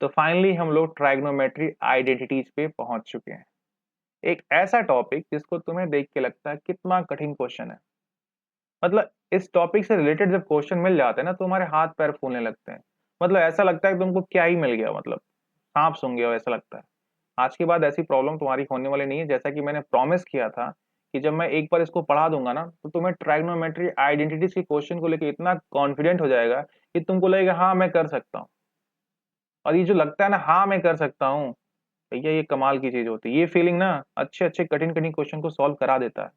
तो फाइनली हम लोग ट्राइग्नोमेट्री आइडेंटिटीज पे पहुंच चुके हैं। एक ऐसा टॉपिक जिसको तुम्हें देख के लगता है कितना कठिन क्वेश्चन है। मतलब इस टॉपिक से रिलेटेड जब क्वेश्चन मिल जाते हैं ना तो तुम्हारे हाथ पैर फूलने लगते हैं। मतलब ऐसा लगता है कि तुमको क्या ही मिल गया, मतलब सांप सूंघ गया हो ऐसा लगता है। आज के बाद ऐसी प्रॉब्लम तुम्हारी होने वाली नहीं है, जैसा कि मैंने प्रॉमिस किया था कि जब मैं एक बार इसको पढ़ा दूंगा ना तो तुम्हें ट्राइग्नोमेट्री आइडेंटिटीज के क्वेश्चन को लेकर इतना कॉन्फिडेंट हो जाएगा कि तुमको लगेगा हाँ मैं कर सकता हूँ। और ये जो लगता है ना हाँ मैं कर सकता हूँ, भैया ये कमाल की चीज होती है। ये फीलिंग ना अच्छे अच्छे कठिन कठिन क्वेश्चन को सॉल्व करा देता है।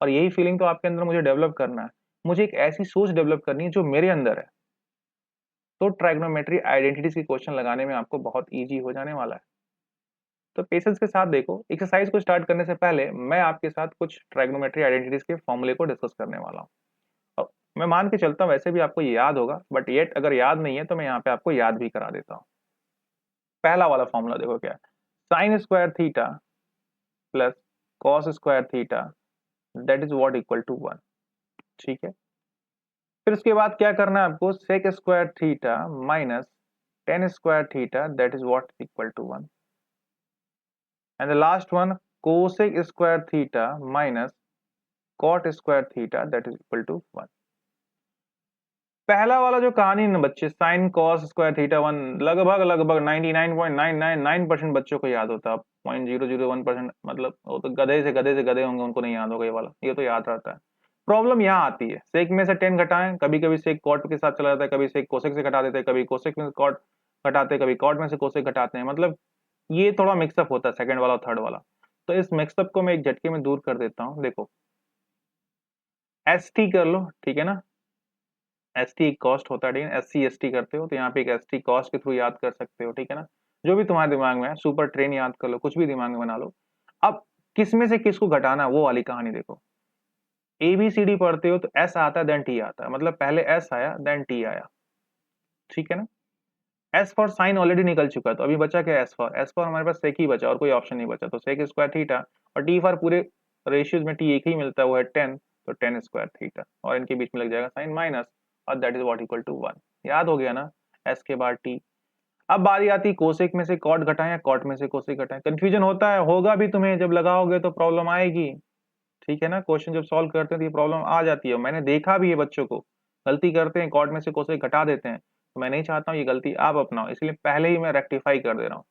और यही फीलिंग तो आपके अंदर मुझे डेवलप करना है। मुझे एक ऐसी सोच डेवलप करनी है जो मेरे अंदर है। तो ट्राइग्नोमेट्री आइडेंटिटीज के क्वेश्चन लगाने में आपको बहुत इजी हो जाने वाला है। तो पेशेंस के साथ देखो, एक्सरसाइज को स्टार्ट करने से पहले मैं आपके साथ कुछ ट्राइग्नोमेट्री आइडेंटिटीज के फॉर्मूले को डिस्कस करने वाला हूँ। अब मैं मान के चलता हूँ वैसे भी आपको ये याद होगा, बट येट अगर याद नहीं है तो मैं यहाँ पे आपको याद भी करा देता हूँ। पहला वाला फॉर्मूला देखो क्या है, sine square theta plus cos square theta that is what equal to 1। ठीक है, फिर उसके बाद क्या करना है आपको, sec square theta minus tan square theta that is what equal to 1। And the last one, cosec square theta minus cot square theta that is equal to 1। पहला वाला जो कहानी ना बच्चे, साइन कॉस स्क्वायर थीटा 1, लगभग लगभग 99.999% बच्चों को याद होता है। 0.001% मतलब वो तो गधे से गधे होंगे, उनको नहीं याद होगा ये वाला, ये तो याद रहता है। प्रॉब्लम यहाँ आती है, सेक में से 10 घटाएं, कभी कभी सेक कॉट के साथ चला जाता है, कभी सेक कोसेक से घटा देते हैं, कभी कोसेक में से कॉट घटाते हैं, कभी कॉट में से कोसेक घटाते हैं। मतलब ये थोड़ा मिक्सअप होता है सेकंड वाला और थर्ड वाला। तो इस मिक्सअप को मैं एक झटके में दूर कर देता हूँ। देखो एस टी कर लो, ठीक है ना। एस टी एक कॉस्ट होता है, ठीक है। एस सी एस टी करते हो तो यहाँ पे एक एस टी कॉस्ट के थ्रू याद कर सकते हो, ठीक है ना। जो भी तुम्हारे दिमाग में है, सुपर ट्रेन याद कर लो, कुछ भी दिमाग में बना लो। अब किस में से किसको घटाना, वो वाली कहानी देखो। ए बी सी डी पढ़ते हो तो एस आता है देन टी आता है, मतलब पहले एस आया देन टी आया, ठीक है ना। एस फॉर साइन ऑलरेडी निकल चुका है, तो अभी बचा क्या, एस फॉर हमारे पास सेक ही बचा और कोई ऑप्शन नहीं बचा, तो सेक स्क्वायर थीटा। और टी फॉर पूरे रेशियोज में टी एक ही मिलता है, वो है 10, तो 10 स्क्वायर थीटा, और इनके बीच में लग जाएगा साइन माइनस, और that is what equal to 1। याद हो गया ना, एस के बाद टी। अब बारी आती कोसेक में से कॉट घटाएं या कॉट में से कोसेक घटाएं। कंफ्यूजन होता है, होगा भी तुम्हें, जब लगाओगे तो प्रॉब्लम आएगी, ठीक है ना। क्वेश्चन जब सॉल्व करते हैं तो ये प्रॉब्लम आ जाती है, मैंने देखा भी है बच्चों को गलती करते हैं, कॉट में से कोसेक घटा देते हैं। तो मैं नहीं चाहता हूँ ये गलती आप अपनाओ, इसलिए पहले ही मैं रेक्टिफाई कर दे रहा हूँ।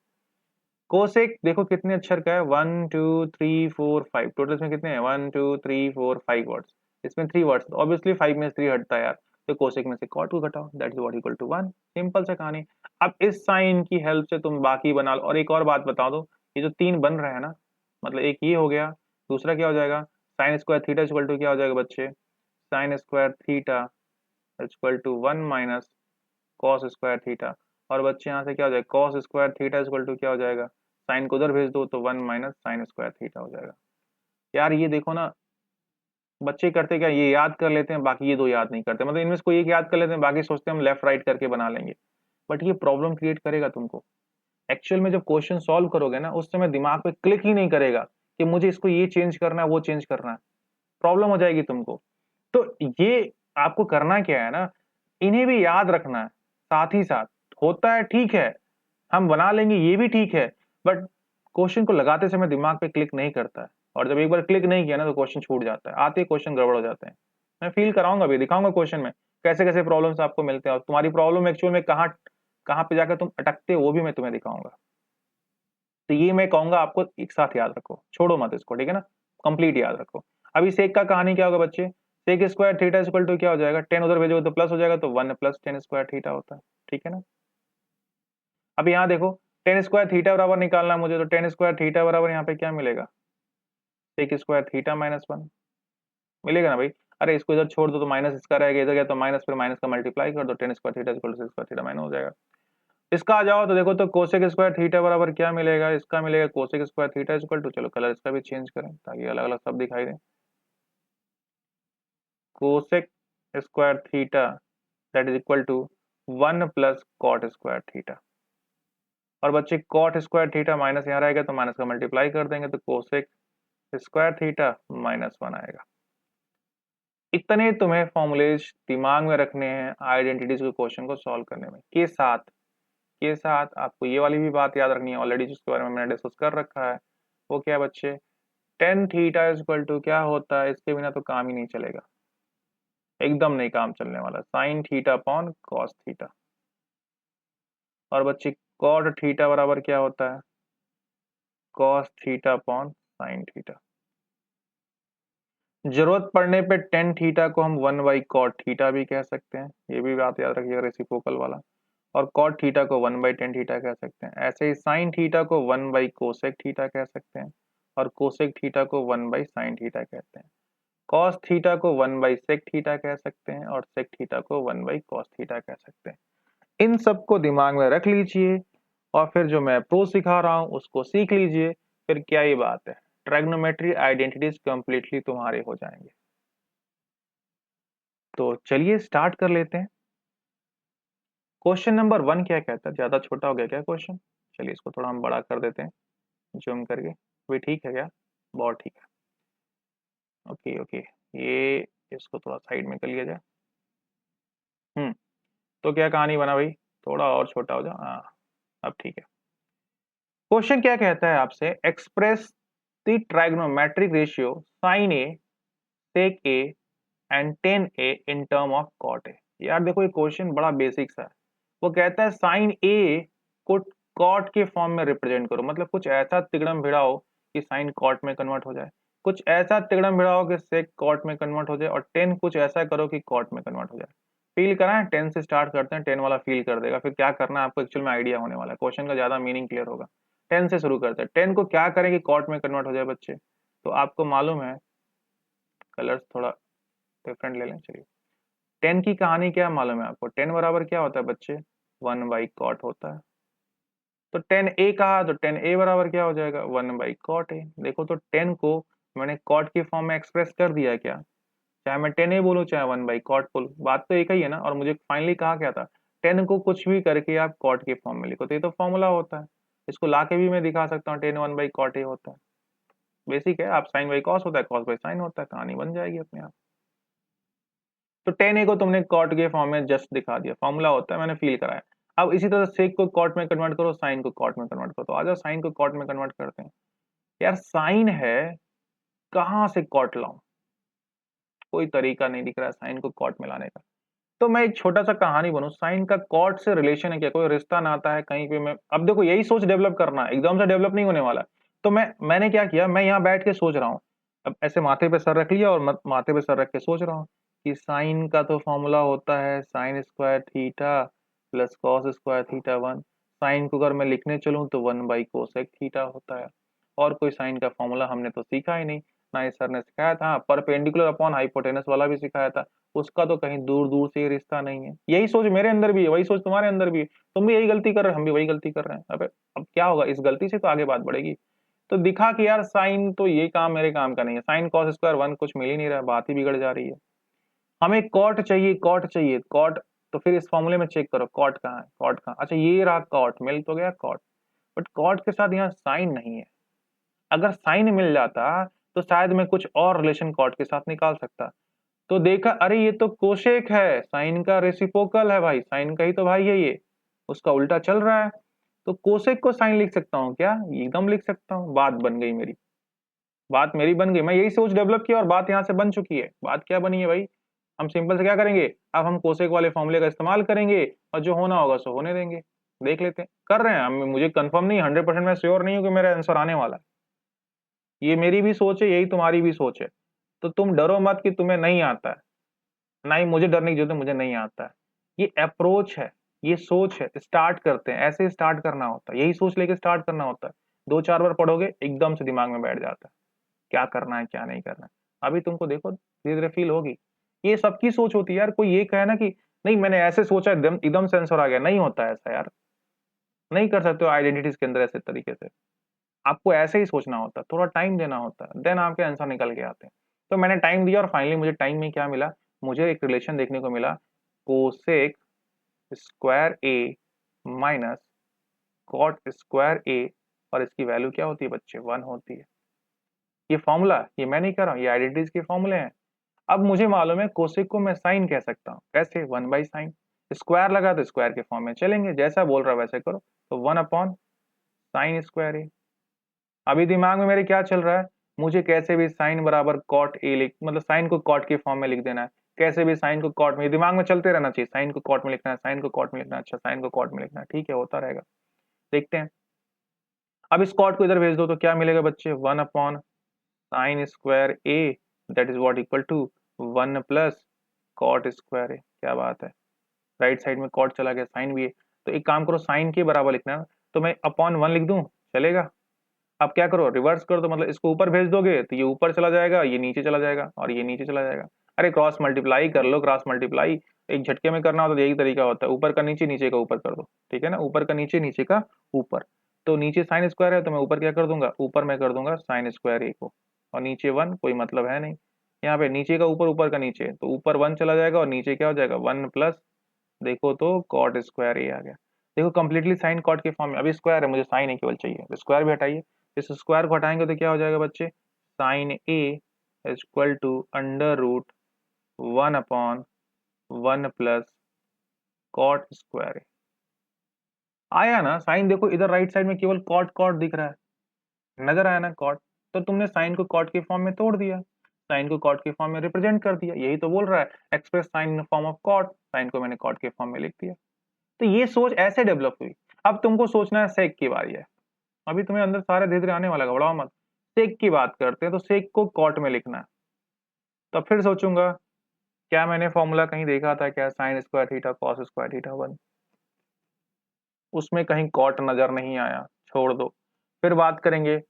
कोसेक देखो कितने अक्षर का है, 1 2 3 4 5, टोटल इसमें कितने हैं, 1 2 3 4 5 वर्ड्स। इसमें 3 वर्ड्स, ऑब्वियसली 5 में से 3 हटता है यार, तो कोसेक में से कॉट को घटाओ, that is what equal to 1। Simple सा कहानी। अब इस साइन की हेल्प से तुम बाकी बना लो। और एक और बात बता दो, ये जो 3 बन रहा है ना, मतलब एक ये हो गया, दूसरा क्या हो जाएगा, sine square theta equal to क्या हो जाएगा बच्चे, sine square theta equal to 1 minus cos square theta. और बच्चे यहाँ से क्या हो जाएगा, cos square theta equal to क्या हो जाएगा, साइन को उधर भेज दो तो 1 माइनस साइन स्क्वायर थीटा हो जाएगा। यार ये देखो ना, बच्चे करते क्या, ये याद कर लेते हैं, बाकी ये दो याद नहीं करते। मतलब इनमें से कोई एक याद कर लेते हैं, बाकी सोचते हैं हम लेफ्ट राइट करके बना लेंगे। बट ये प्रॉब्लम क्रिएट करेगा तुमको। एक्चुअल में जब क्वेश्चन सॉल्व करोगे ना, उस समय दिमाग पे क्लिक ही नहीं करेगा कि मुझे इसको ये चेंज करना है वो चेंज करना है, प्रॉब्लम हो जाएगी तुमको। तो ये आपको करना क्या है ना, इन्हें भी याद रखना है साथ ही साथ। होता है ठीक है, हम बना लेंगे ये भी ठीक है, बट क्वेश्चन को लगाते समय दिमाग पे क्लिक नहीं करता है। और जब एक बार क्लिक नहीं किया ना तो क्वेश्चन छूट जाता है, आते ही क्वेश्चन गड़बड़ हो जाते हैं। मैं फील कराऊंगा भी, दिखाऊंगा क्वेश्चन में कैसे कैसे प्रॉब्लम्स आपको मिलते हैं, और तुम्हारी प्रॉब्लम एक्चुअल में कहाँ कहाँ पे जाकर तुम अटकते हो वो भी मैं तुम्हें दिखाऊंगा। तो ये मैं कहूंगा आपको एक साथ याद रखो, छोड़ो मत इसको, ठीक है ना, कंप्लीट याद रखो। अभी सेक का कहानी क्या होगा बच्चे, sec square theta equal to क्या हो जाएगा, 10 उधर भेजोगे तो प्लस हो जाएगा, तो 1 प्लस 10 स्क्वायर थीटा होता है, ठीक है ना। अब यहाँ देखो, 10 स्क्वायर थीटा बराबर निकालना है मुझे, तो 10 स्क्वायर थीटा बराबर यहाँ पे क्या मिलेगा, सेक स्क्वायर थीटा माइनस 1 मिलेगा ना भाई। अरे इसको इधर छोड़ दो तो माइनस इसका रहेगा, इधर गया तो माइनस, फिर माइनस का मल्टीप्लाई कर दो, 10 square theta equal to sec square theta minus हो जाएगा। इसका आ जाओ तो देखो, तो कोसेक स्क्वायर थीटा बराबर क्या मिलेगा, इसका मिलेगा cosec square theta equal to, चलो कलर इसका भी चेंज करें ताकि अलग अलग सब दिखाई दे, cosec square theta that is equal to 1 plus cot square theta. और बच्चे कॉट स्क्वायर थीटा माइनस यहाँ रहेगा तो माइनस का मल्टीप्लाई कर देंगे, तो कोसेक स्क्वायर थीटा माइनस 1 आएगा। इतने तुम्हें फॉर्मूलेज दिमाग में रखने हैं आइडेंटिटीज के क्वेश्चन को सॉल्व करने में, के साथ इसके साथ आपको ये वाली भी बात याद रखनी है ऑलरेडी, जिसके बारे में मैंने डिस्कस कर रखा है। वो क्या बच्चे, tan theta is equal to क्या होता है, इसके बिना तो काम ही नहीं चलेगा, एकदम नहीं काम चलने वाला, sine theta upon cos theta. और बच्चे कॉट थीटा बराबर क्या होता है, cos theta upon sine theta. जरूरत पड़ने पे टेन थीटा को हम 1/कॉट थीटा भी कह सकते हैं, ये भी बात याद रखिएगा रेसिप्रोकल वाला। और कॉट थीटा को 1/tan थीटा कह सकते हैं। ऐसे ही साइन थीटा को 1/कोसेक थीटा कह सकते हैं, और कोसेक थीटा को 1/sin थीटा कहते हैं। कॉस थीटा को 1/sec थीटा कह सकते हैं, और सेक थीटा को 1/cos थीटा कह सकते हैं। इन सबको दिमाग में रख लीजिए, और फिर जो मैं प्रूफ सिखा रहा हूं उसको सीख लीजिए, फिर क्या ही बात है, ट्राइग्नोमेट्री आइडेंटिटीज कंप्लीटली तुम्हारे हो जाएंगे। तो चलिए स्टार्ट कर लेते हैं। क्वेश्चन नंबर 1 क्या कहता है, ज्यादा छोटा हो गया क्या क्वेश्चन, चलिए इसको थोड़ा हम बड़ा कर देते हैं जूम करके, भी ठीक है क्या, बहुत ठीक है। ओके ओके, ये इसको थोड़ा साइड में कर लिया जाए। तो क्या कहानी बना भाई, थोड़ा और छोटा हो जाए, हाँ अब ठीक है। क्वेश्चन क्या कहता है आपसे, express the trigonometric ratio sine A, sec A and tan A in term of cot A. यार देखो ये क्वेश्चन बड़ा बेसिक सा है। वो कहता है साइन ए को कॉट के फॉर्म में रिप्रेजेंट करो, मतलब कुछ ऐसा तिगड़म भिड़ाओ कि साइन कॉट में कन्वर्ट हो जाए, कुछ ऐसा तिगड़म भिड़ाओ कि सेक कॉट में कन्वर्ट हो जाए, और टेन कुछ ऐसा करो कि कॉट में कन्वर्ट हो जाए। फील कराएं, टेन से स्टार्ट करते हैं, टेन वाला फील कर देगा, फिर क्या करना है आपको एक्चुअल में आइडिया होने वाला है, क्वेश्चन का ज्यादा मीनिंग क्लियर होगा। टेन से शुरू करते हैं, टेन को क्या करें कि कॉट में कन्वर्ट हो जाए बच्चे, तो आपको मालूम है, कलर्स थोड़ा डिफरेंट ले लें, चलिए। टेन की कहानी क्या मालूम है आपको, टेन बराबर क्या होता है बच्चे, 1/कॉट होता है। तो टेन ए कहा तो टेन ए बराबर क्या हो जाएगा, 1/कॉट ए। देखो तो टेन को मैंने कॉट के फॉर्म में एक्सप्रेस कर दिया क्या, चाहे मैं टेन ए बोलूं चाहे 1/कॉट बोलूं, बात तो एक ही है ना। और मुझे फाइनली कहा क्या था, टेन को कुछ भी करके आप कॉट के फॉर्म में लिखो, तो ये तो फॉर्मूला होता है, इसको ला के भी मैं दिखा सकता हूँ, टेन 1/कॉट ए होता है, बेसिक है। आप साइन बाई कॉस होता है, कॉस बाई साइन होता है, कहानी बन जाएगी अपने आप। तो टेन ए को तुमने कॉट के फॉर्म में जस्ट दिखा दिया, फॉर्मूला होता है, मैंने फील कराया। अब इसी तरह सेक को कॉट में कन्वर्ट करो, साइन को कॉट में कन्वर्ट करो, तो आ जाओ साइन को कॉट में कन्वर्ट करते हैं। यार साइन है, कहां से कॉट लाऊं, कोई तरीका नहीं दिख रहा है साइन को कॉट में लाने का। तो मैं एक छोटा सा कहानी बनूं, साइन का कॉट से रिलेशन है क्या, कोई रिश्ता नाता है कहीं पे। मैं अब देखो यही सोच डेवलप करना है, एकदम से डेवलप नहीं होने वाला। तो मैंने क्या किया, मैं यहाँ बैठ के सोच रहा हूँ, अब ऐसे माथे पे सर रख लिया और माथे पे सर रख के सोच रहा हूँ कि साइन का तो फॉर्मूला होता है sine square theta plus cos square theta 1। Sine को अगर मैं लिखने चलूँ तो 1/कोसेक थीटा होता है। और कोई साइन का फॉर्मूला हमने तो सीखा ही नहीं, ना ही सर ने सिखाया था। परपेंडिकुलर अपॉन हाइपोटेनस वाला भी सिखाया था, उसका तो कहीं दूर दूर से ही रिश्ता नहीं है। यही सोच मेरे अंदर भी है, वही सोच तुम्हारे अंदर भी है, तुम भी यही गलती कर रहे हो, हम भी वही गलती कर रहे हैं। अब क्या होगा, इस गलती से तो आगे बात बढ़ेगी। तो दिखा कि यार साइन तो ये काम मेरे काम का नहीं है, साइन कॉस स्क्वायर 1 कुछ मिल ही नहीं रहा, बात ही बिगड़ जा रही है। हमें कॉट चाहिए, कॉट चाहिए, कॉट। तो फिर इस फॉर्मूले में चेक करो कॉट कहाँ है, कॉट कहाँ, अच्छा ये रहा कॉट, मिल तो गया कॉट, बट कॉट के साथ यहाँ साइन नहीं है। अगर साइन मिल जाता तो शायद मैं कुछ और रिलेशन कॉट के साथ निकाल सकता। तो देखा, अरे ये तो कोशेक है, साइन का रेसिप्रोकल है भाई, साइन का ही तो भाई है ये, उसका उल्टा चल रहा है। तो कोसेक को साइन लिख सकता हूँ क्या, एकदम लिख सकता हूँ, बात बन गई मेरी, बात मेरी बन गई। मैं यही सोच डेवलप किया और बात यहाँ से बन चुकी है। बात क्या बनी है भाई, हम सिंपल से क्या करेंगे, अब हम कोसेक वाले फॉर्मूले का इस्तेमाल करेंगे और जो होना होगा सो होने देंगे। देख लेते हैं, कर रहे हैं हम, मुझे कंफर्म नहीं, 100% मैं श्योर नहीं हूँ कि मेरा आंसर आने वाला है। ये मेरी भी सोच है, यही तुम्हारी भी सोच है। तो तुम डरो मत कि तुम्हें नहीं आता है, ना ही मुझे डरने की जरूरत है, मुझे नहीं आता है। ये अप्रोच है, ये सोच है, स्टार्ट करते हैं, ऐसे स्टार्ट करना होता है, यही सोच लेके स्टार्ट करना होता है। 2-4 बार पढ़ोगे एकदम से दिमाग में बैठ जाता है, क्या करना है क्या नहीं करना है। अभी तुमको देखो धीरे धीरे फील होगी। ये सबकी सोच होती है यार, कोई ये कहे ना कि नहीं मैंने ऐसे सोचा एकदम एकदम से आंसर आ गया, नहीं होता है ऐसा यार, नहीं कर सकते हो आइडेंटिटीज के अंदर ऐसे तरीके से। आपको ऐसे ही सोचना होता है, थोड़ा टाइम देना होता है, देन आपके आंसर निकल के आते हैं। तो मैंने टाइम दिया और फाइनली मुझे टाइम में क्या मिला, मुझे एक रिलेशन देखने को मिला, cosec square A minus cot square ए, और इसकी वैल्यू क्या होती है बच्चे, 1 होती है। ये फॉर्मूला, ये मैं नहीं कर रहा हूँ, ये आइडेंटिटीज के फॉर्मूले हैं। अब मुझे मालूम है कोसेक को मैं साइन कह सकता हूँ, कैसे, 1/sin। स्क्वायर लगा तो स्क्वायर के फॉर्म में चलेंगे, जैसा बोल रहा है वैसे करो। तो 1/sin²a। अभी दिमाग में मेरे क्या चल रहा है, मुझे कैसे भी साइन बराबर कॉट ए लिख, मतलब साइन को कॉट के फॉर्म में लिख देना है, कैसे भी साइन को कॉट में, दिमाग में चलते रहना चाहिए, साइन को कॉट में लिखना है, साइन को कॉट में लिखना है, अच्छा साइन को कॉट में लिखना है, ठीक है होता रहेगा। देखते हैं, अब इस कॉट को इधर भेज दो तो क्या मिलेगा बच्चे, 1/sin²a that is what equal to 1 + cot²a। क्या बात है, राइट साइड में कॉट चला गया, साइन भी है, तो एक काम करो साइन के बराबर लिखना है, तो मैं अपॉन 1 लिख दूं, चलेगा। अब क्या करो, रिवर्स कर दो, मतलब इसको ऊपर भेज दोगे तो ये ऊपर चला जाएगा, ये नीचे चला जाएगा और ये नीचे चला जाएगा। अरे क्रॉस मल्टीप्लाई कर लो, क्रॉस मल्टीप्लाई एक झटके में करना होता है, यही तरीका होता है, ऊपर का नीचे नीचे का ऊपर कर दो, ठीक है ना, ऊपर का नीचे नीचे का ऊपर। तो नीचे साइन स्क्वायर है तो मैं ऊपर क्या कर दूंगा, ऊपर मैं कर दूंगा sin²a को, और नीचे 1, कोई मतलब है नहीं, यहाँ पे नीचे का ऊपर, ऊपर का नीचे, तो ऊपर 1 चला जाएगा और नीचे क्या हो जाएगा 1 प्लस, देखो तो cot²a आ गया। देखो कंप्लीटली साइन कॉट के फॉर्म में, अभी स्क्वायर है मुझे साइन ए केवल चाहिए, तो स्क्वायर भी हटाइए, इस स्क्वायर को हटाएंगे तो क्या हो जाएगा बच्चे, sine A equal to √1/1 plus cot²a। आया ना साइन, देखो इधर राइट साइड में केवल कॉट कॉट दिख रहा है, नजर आया ना कॉट, तो तुमने साइन को कॉट के फॉर्म में तोड़ दिया, साइन को कॉट के फॉर्म में रिप्रेजेंट कर दिया, यही तो बोल रहा है, express sine in form of cot, sine को मैंने कॉट के फॉर्म में लिख दिया। तो ये सोच ऐसे डेवलप हुई। अब तुमको सोचना है सेक की बारी है, अभी तुम्हें अंदर सारे धीरे धीरे आने वाला, घबराओ मत। सेक की बात करते हैं तो सेक को कॉट में लिखना है, तो फिर सोचूंगा क्या मैंने फॉर्मूला कहीं देखा था क्या, sin² θ cos² θ 1, उसमें कहीं कॉट नजर नहीं आया, छोड़ दो। फिर बात करेंगे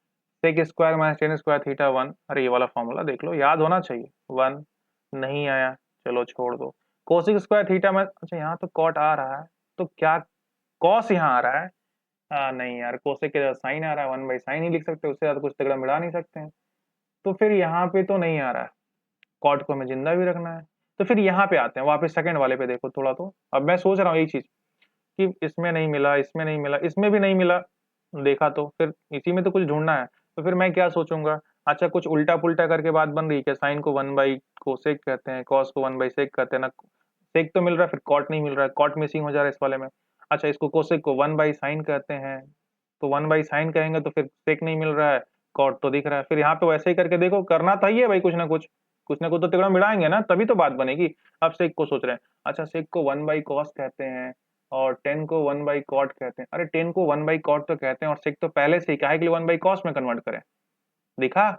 sec² - tan² θ 1, अरे ये वाला फॉर्मूला देख लो, याद होना चाहिए, 1 नहीं आया, चलो छोड़ दो। cos² θ में, अच्छा यहाँ तो कॉट आ रहा है, तो क्या कॉस यहाँ आ रहा है, नहीं यार, कोसेक के साइन आ रहा है, 1/sin ही लिख सकते हैं, उससे ज्यादा कुछ तगड़ा मिला नहीं सकते हैं, तो फिर यहाँ पे तो नहीं आ रहा है, कॉट को हमें जिंदा भी रखना है। तो फिर यहाँ पे आते हैं वापस सेकंड वाले पे, देखो थोड़ा, तो अब मैं सोच रहा हूँ एक चीज कि इसमें नहीं मिला, इसमें नहीं मिला, इसमें भी नहीं मिला, देखा तो फिर इसी में तो कुछ ढूंढना है, तो फिर मैं क्या सोचूंगा, अच्छा कुछ उल्टा पुल्टा करके बात बन रही है क्या, साइन को 1/कोसेक कहते हैं, कॉस को 1/सेक कहते हैं ना, सेक तो मिल रहा है, फिर कॉट नहीं मिल रहा है, कॉट मिसिंग हो जा रहा है इस वाले में। अच्छा इसको कोसेक को 1/साइन कहते हैं, तो 1/साइन कहेंगे तो फिर सेक नहीं मिल रहा है, कॉट तो दिख रहा है, फिर यहाँ पे वैसे ही करके देखो, करना था ये भाई, कुछ ना कुछ तो तिगड़ा मिलाएंगे ना, तभी तो बात बनेगी। अब सेक को सोच रहे हैं, अच्छा सेक को 1/कॉस कहते हैं और 10 को 1/कॉट कहते हैं, अरे 10 को 1/कॉट तो कहते हैं और सेक तो पहले से ही, काहे के लिए 1/कॉस में कन्वर्ट करें, दिखा,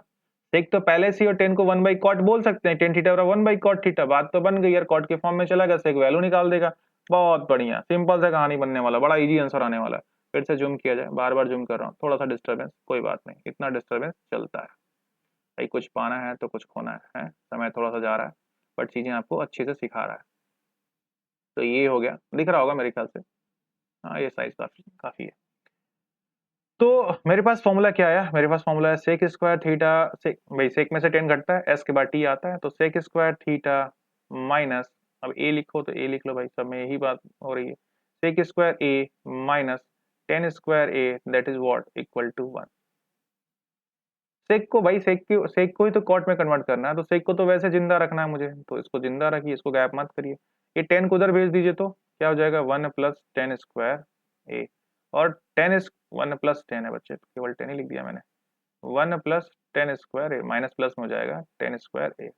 सेक तो पहले से ही, और 10 को 1/कॉट बोल सकते हैं, 10 थीटा और 1/कॉट थीटा, बात तो बन गई यार, कॉट के फॉर्म में चला गया, सेक वैल्यू निकाल देगा। बहुत बढ़िया, सिंपल सा कहानी बनने वाला, बड़ा इजी आंसर आने वाला है। फिर से जूम किया जाए, बार बार जूम कर रहा हूँ, थोड़ा सा डिस्टर्बेंस, कोई बात नहीं, इतना डिस्टर्बेंस चलता है भाई, कुछ पाना है तो कुछ खोना है, समय थोड़ा सा जा रहा है, बट चीजें आपको अच्छे से सिखा रहा है। तो ये हो गया, दिख रहा होगा मेरे ख्याल से, हाँ ये साइज काफी काफी है। तो मेरे पास फॉर्मूला क्या आया, मेरे पास फॉर्मूला है sec² थीटा, सेक भाई सेक में से 10 घटता है, s के बाद t आता है, तो sec² थीटा माइनस, अब a लिखो तो a लिख लो भाई, सब में यही बात हो रही है, sec² a minus tan² a that is what equal to 1। Sec को भाई, सेक को ही तो कॉट में कन्वर्ट करना है, तो सेक को तो वैसे जिंदा रखना है मुझे, तो इसको जिंदा रखिए, इसको गैप मत करिए, ये 10 को उधर भेज दीजिए तो क्या हो जाएगा 1 + tan² a, और 1 + 10 है बच्चे, तो केवल 10 ही लिख दिया मैंने, 1 + tan² a, माइनस प्लस में हो जाएगा tan² a।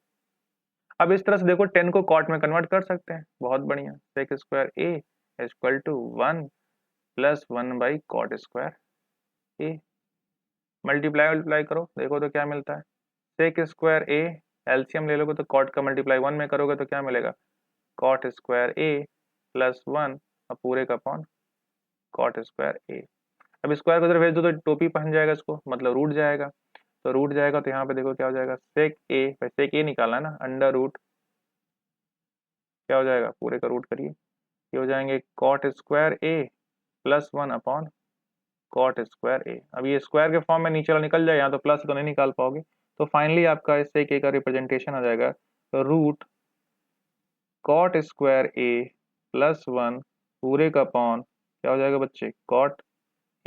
अब इस तरह से देखो 10 को कॉट में कन्वर्ट कर सकते हैं, बहुत बढ़िया, sec² a equal to 1 + 1/cot² a, multiply करो, देखो तो क्या मिलता है, sec² a, एलसीएम ले लोगे तो कॉट का मल्टीप्लाई 1 में करोगे तो क्या मिलेगा, cot² a + 1 और पूरे का अपॉन cot² a। अब स्क्वायर को उधर भेज दो तो टोपी पहन जाएगा, इसको मतलब रूट जाएगा, तो रूट जाएगा तो यहाँ पे देखो क्या हो जाएगा, sec a निकालना है ना, अंडर रूट क्या हो जाएगा, पूरे का रूट करिए, ये हो जाएंगे cot² a + 1 upon cot² a। अब ये स्क्वायर के फॉर्म में नीचे वाला निकल जाए, यहाँ तो प्लस तो नहीं निकाल पाओगे, तो फाइनली आपका इस sec a का रिप्रेजेंटेशन आ जाएगा रूट cot² a + 1 पूरे का अपॉन क्या हो जाएगा बच्चे, cot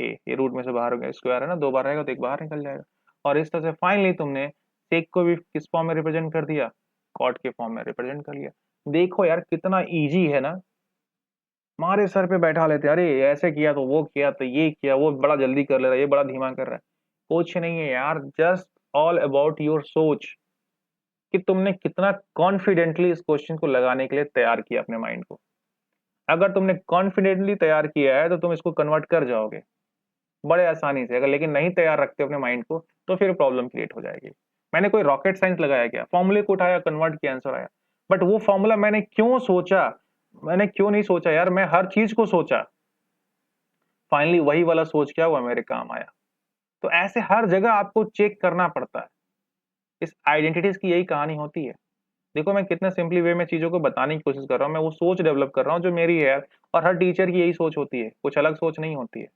a, ये रूट में से बाहर हो गया, स्क्वायर है ना, 2 बार रहेगा तो एक बाहर निकल जाएगा, और इस तरह से फाइनली तुमने सेक को भी किस फॉर्म में रिप्रेजेंट कर दिया, कॉट के फॉर्म में रिप्रेजेंट कर लिया। देखो यार कितना इजी है ना, हमारे सर पे बैठा लेते, अरे ऐसे किया तो वो किया तो ये किया, वो बड़ा जल्दी कर ले रहा है, ये बड़ा धीमा कर रहा है। कुछ नहीं है यार, जस्ट ऑल अबाउट योर सोच, कि तुमने कितना कॉन्फिडेंटली इस क्वेश्चन को लगाने के लिए तैयार किया अपने माइंड को। अगर तुमने कॉन्फिडेंटली तैयार किया है तो तुम इसको कन्वर्ट कर जाओगे बड़े आसानी से। अगर लेकिन नहीं तैयार रखते अपने माइंड को तो फिर प्रॉब्लम क्रिएट हो जाएगी। मैंने कोई रॉकेट साइंस लगाया क्या, फॉर्मूले को उठाया, कन्वर्ट किया, आंसर आया। बट वो फॉर्मूला मैंने क्यों सोचा, मैंने क्यों नहीं सोचा यार, मैं हर चीज को सोचा, फाइनली वही वाला सोच क्या हुआ, मेरे काम आया। तो ऐसे हर जगह आपको चेक करना पड़ता है। इस आइडेंटिटीज की यही कहानी होती है। देखो मैं कितने सिंपली वे में चीजों को बताने की कोशिश कर रहा हूँ, मैं वो सोच डेवलप कर रहा हूँ जो मेरी है यार। और हर टीचर की यही सोच होती है, कुछ अलग सोच नहीं होती है,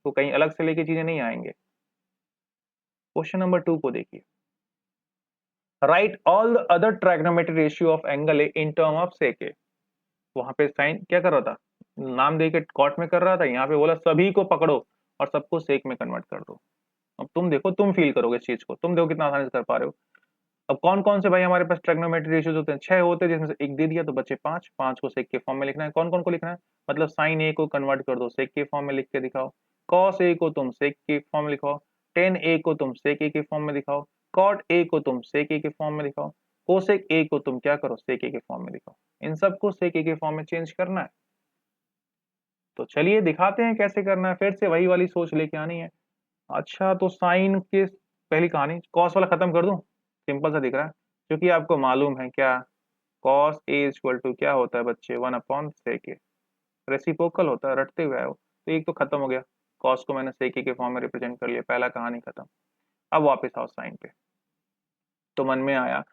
तो कहीं अलग से लेके चीजें नहीं आएंगे। क्वेश्चन नंबर 2 को देखिए, write all the other trigonometric ratio of angle A in term of sec A. वहां पे साइन क्या कर रहा था, नाम दे के कॉट में कर रहा था, यहाँ पे बोला सभी को पकड़ो और सबको सेक में कन्वर्ट कर दो। अब तुम देखो, तुम फील करोगे इस चीज को, तुम देखो कितना आसानी से कर पा रहे हो। अब कौन कौन से भाई हमारे पास ट्राइगोनोमेट्रिक रेशियोज होते हैं, 6 होते हैं, जिसमें से एक दे दिया तो बचे 5, 5 को सेक के फॉर्म में लिखना है। कौन कौन को लिखना है, मतलब साइन ए को कन्वर्ट कर दो, सेक के फॉर्म में लिख के दिखाओ। कॉस ए को तुम सेक के फॉर्म में लिखाओ, टेन ए को तुम सेक ए के फॉर्म में दिखाओ, कॉट ए को तुम सेक ए के फॉर्म में दिखाओ, कोसेक ए को तुम क्या करो, सेक ए के फॉर्म में दिखाओ। इन सबको सेक ए के फॉर्म में चेंज करना है। तो चलिए दिखाते हैं कैसे करना है, फिर से वही वाली सोच लेके आनी है। अच्छा तो साइन के पहली कहानी, कॉस वाला खत्म कर दूं, सिंपल सा दिख रहा है, क्योंकि आपको मालूम है क्या, कॉस ए इक्वल टू क्या होता है बच्चे, 1/sec ए, रेसिप्रोकल होता है, रटते हुए आए हो। तो एक तो खत्म हो गया, कॉस को मैंने sec ए के फॉर्म में रिप्रेजेंट कर लिया, पहला कहानी खत्म। अब वापस आओ साइन पे, तो मन में आया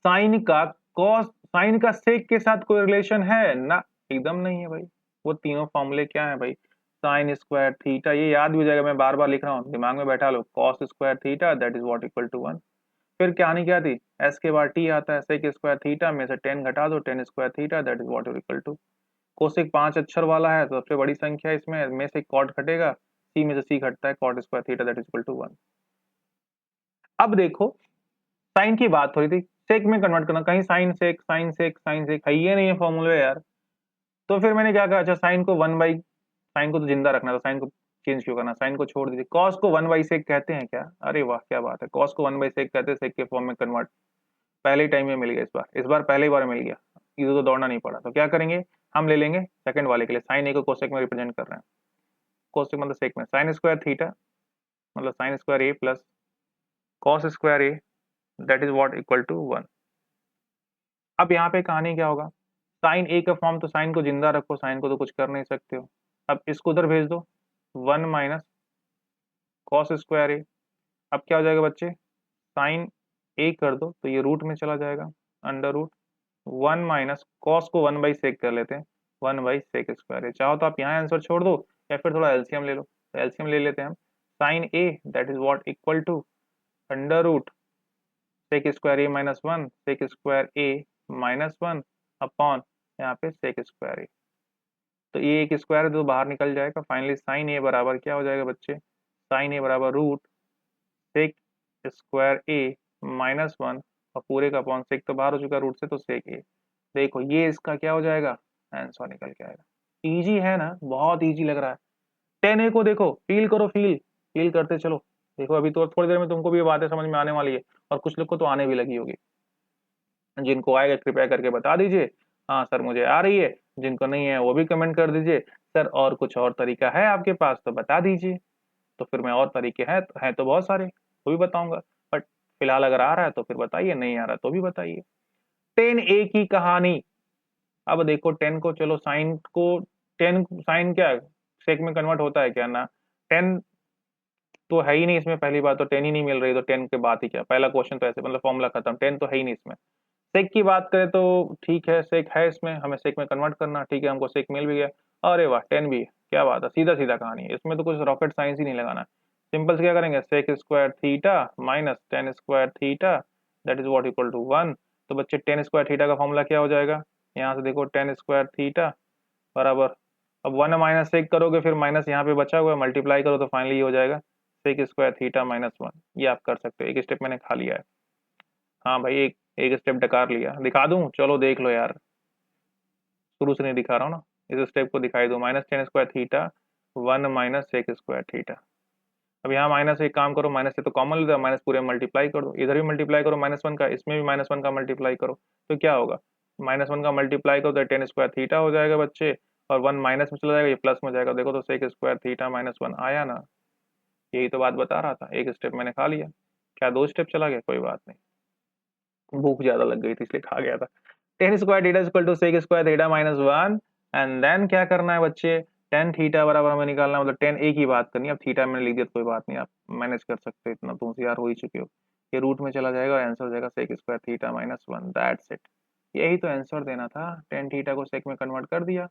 साइन का कॉस, साइन का सेक के साथ कोई रिलेशन है ना, एकदम नहीं है भाई। वो तीनों फॉर्मूले क्या है भाई, साइन स्क्वायर थीटा, ये याद भी हो जाएगा, मैं बार बार लिख रहा हूँ, दिमाग में बैठा लो, cos square theta that is what equal to 1। फिर कहानी क्या थी, एस के बाद टी आता है, सेक स्क्वायर थीटा में से 10 घटा दो, 10 square theta that is what equal to, cosec 5 अक्षर वाला है तो सबसे बड़ी संख्या है, इसमें में से कॉट घटेगा, सी में से सी घटता है, cot square theta that is equal to 1। अब देखो साइन की बात हो रही थी, सेक में कन्वर्ट करना, कहीं साइन सेक साइन सेक साइन सेक है, ये नहीं है फॉर्मूले यार। तो फिर मैंने क्या कहा, अच्छा साइन को 1/, साइन को तो जिंदा रखना, तो साइन को चेंज क्यों करना, साइन को छोड़ दीजिए। कॉस को 1/sec कहते हैं क्या, अरे वाह क्या बात है, कॉस को 1/sec कहते हैं, सेक के फॉर्म में कन्वर्ट, पहले टाइम में मिल गया, इस बार पहले बार मिल गया, इधर तो दौड़ना नहीं पड़ा। तो क्या करेंगे, हम ले लेंगे सेकंड वाले के लिए, साइन ए को कोसेक में रिप्रेजेंट कर रहे हैं, कोसेक मतलब सेक में, साइन स्क्वायर थीटा मतलब sine square A plus cos square A that is what equal to 1। अब यहाँ पे कहानी क्या होगा, साइन ए का फॉर्म तो साइन को जिंदा रखो, साइन को तो कुछ कर नहीं सकते हो, अब इसको उधर भेज दो, 1 माइनस कॉस स्क्वायर ए। अब क्या हो जाएगा बच्चे, साइन ए कर दो तो ये रूट में चला जाएगा, अंडर रूट 1 माइनस कॉस को 1/sec कर लेते हैं, 1/sec स्क्वायर ए। चाहो तो आप यहाँ आंसर छोड़ दो या फिर थोड़ा एलसीएम ले लो, तो एलसीएम ले लेते हैं हम, sine A that is what equal to under root sec square A minus 1, sec square A minus 1 upon यहाँ पे सेक स्क्वायर ए। तो ये एक स्क्वायर जो बाहर निकल जाएगा, फाइनली साइन ए बराबर क्या हो जाएगा बच्चे, साइन ए बराबर root sec square A minus 1, और पूरे का अपॉन सेक तो बाहर हो चुका रूट से, तो सेक ए। देखो ये इसका क्या हो जाएगा, आंसर निकल के आएगा। इजी है ना, बहुत इजी लग रहा है। 10 ए को देखो, फील करो, फील फील करते चलो। देखो अभी तो थोड़ी देर में तुमको भी ये बातें समझ में आने वाली है, और कुछ लोग को तो आने भी लगी होगी। जिनको आएगा कृपया करके बता दीजिए, हाँ सर मुझे आ रही है, जिनको नहीं है वो भी कमेंट कर दीजिए, सर और कुछ और तरीका है आपके पास तो बता दीजिए। तो फिर मैं और तरीके हैं तो बहुत सारे, वो भी बताऊंगा, बट फिलहाल अगर आ रहा है तो फिर बताइए, नहीं आ रहा तो भी बताइए। 10 ए की कहानी, अब देखो 10 को, चलो साइन को, 10 साइन क्या सेक में कन्वर्ट होता है क्या ना, 10 तो है ही नहीं इसमें, पहली बात तो 10 ही नहीं मिल रही, तो 10 के बाद ही क्या, पहला क्वेश्चन तो ऐसे मतलब फॉर्मूला खत्म, 10 तो है ही नहीं इसमें। सेक की बात करें तो ठीक है, सेक है इसमें, हमें सेक में कन्वर्ट करना, ठीक है हमको सेक मिल भी गया, अरे वाह 10 भी है, क्या बात है, सीधा सीधा कहानी है, इसमें तो कुछ रॉकेट साइंस ही नहीं लगाना। सिंपल से क्या करेंगे, sec square theta minus 10 square theta that is what equal to 1। तो बच्चे 10 स्क्वायर थीटा का फॉर्मूला क्या हो जाएगा, यहाँ से देखो 10 स्क्वायर थीटा बराबर, अब 1 माइनस सेक करोगे, फिर माइनस यहाँ पे बचा हुआ है, मल्टीप्लाई करो तो फाइनली ये हो जाएगा सेक स्क्वायर थीटा माइनस 1। ये आप कर सकते हो, एक स्टेप मैंने खा लिया है। हाँ भाई एक एक स्टेप डकार लिया, दिखा दूं, चलो देख लो यार, शुरू से नहीं दिखा रहा हूँ ना। इस स्टेप को दिखाई दो, minus tan square theta 1 minus sec square theta. अब यहाँ माइनस एक काम करो, माइनस से तो कॉमन ले दो, माइनस पूरे मल्टीप्लाई कर दो, इधर भी मल्टीप्लाई करो -1 का, इसमें भी -1 का मल्टीप्लाई करो, तो क्या होगा, -1 का मल्टीप्लाई करो तो टेन स्क्वायर थीटा हो जाएगा बच्चे, और 1 माइनस में चला जाएगा, ये प्लस में जाएगा, देखो तो सेक स्क्वायर थीटा -1 आया ना। यही तो बात बता रहा था, एक स्टेप मैंने खा लिया। क्या 2 स्टेप चला गया, कोई बात नहीं, भूख ज्यादा लग गई थी इसलिए खा गया था। Tan square theta equal to sec square theta -1, and then क्या करना है बच्चे, टेन थीटा बराबर हमें निकालना, मतलब टेन एक ही बात करनी है। अब थीटा मैंने लिख दिया तो कोई बात नहीं, आप मैनेज कर सकते हो, इतना तो होशियार हो ही चुके हो। ये रूट में चला जाएगा, आंसर हो जाएगा sec square theta -1, that's it. यही तो आंसर देना था, टेन थीटा को सेक में कन्वर्ट कर दिया।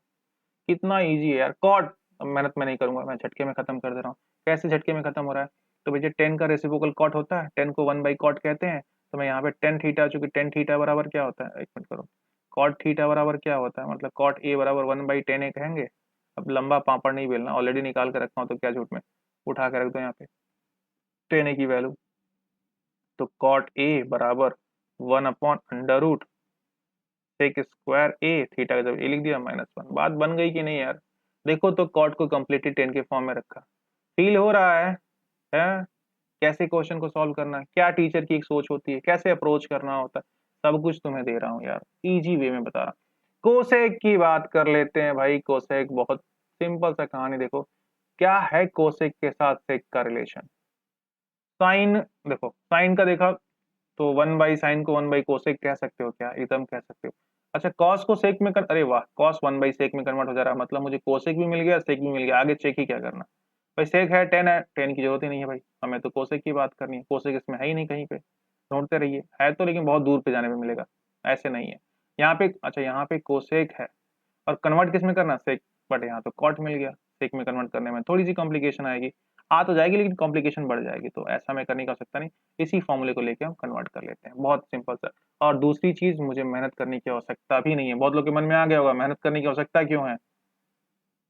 कितना इजी है यार। कॉट, अब मेहनत में नहीं करूंगा, मैं झटके में खत्म कर दे रहा हूँ। कैसे झटके में खत्म हो रहा है, तो भैया टेन का रेसिप्रोकल कॉट होता है, टेन को 1 बाई कॉट कहते हैं, तो मैं यहाँ पे टेन थीटा, चूंकि टेन थीटा बराबर क्या होता है, एक मिनट करो, कॉट थीटा बराबर क्या होता है, मतलब कॉट ए बराबर 1/10 ए कहेंगे। अब लंबा पापड़ नहीं बेलना, ऑलरेडी निकाल के रखा हूँ तो क्या झूठ में, उठा के रख दो यहाँ पे टेन ए की वैल्यू। तो कॉट ए बराबर 1/√, सेक स्क्वायर ए थीटा का जब ए लिख दिया -1। बात बन गई कि नहीं यार। देखो तो कॉट को कम्प्लीटली टेन के फॉर्म में रखा, फील हो रहा है? कैसे क्वेश्चन को सॉल्व करना है, क्या टीचर की एक सोच होती है, कैसे अप्रोच करना होता है, सब कुछ तुम्हें दे रहा हूँ यार, इजी वे में बता रहा हूँ। कोसेक की बात कर लेते हैं भाई। कोसेक बहुत सिंपल सा कहानी, देखो क्या है कोसेक के साथ सेक का रिलेशन। साइन, देखो साइन का देखा तो 1/sin को 1/कोसेक कह सकते हो, क्या एकदम कह सकते हो। अच्छा कॉस को सेक में कर, अरे वाह, कॉस 1/सेक में कन्वर्ट हो जा रहा है, मतलब मुझे कोसेक भी मिल गया, सेक भी मिल गया, आगे चेक ही क्या करना। भाई सेक है, टेन की जरूरत ही नहीं है भाई, हमें तो कोसेक की बात करनी है, कोसेक इसमें है ही नहीं कहीं पे, ढूंढते रहिए, है तो लेकिन बहुत दूर पे जाने पे मिलेगा, ऐसे नहीं है। यहाँ पे अच्छा, यहाँ पे कोसेक है और कन्वर्ट किस में करना, सेक, बट यहाँ तो कॉट मिल गया, सेक में कन्वर्ट करने में थोड़ी सी कॉम्प्लिकेशन आएगी, आ तो जाएगी लेकिन कॉम्प्लिकेशन बढ़ जाएगी, तो ऐसा मैं करने का सकता नहीं। इसी फॉर्मूले को लेके हम कन्वर्ट कर लेते हैं, बहुत सिंपल सा। और दूसरी चीज, मुझे मेहनत करने की आवश्यकता भी नहीं है, बहुत लोग के मन में आ गया होगा मेहनत करने की आवश्यकता क्यों है,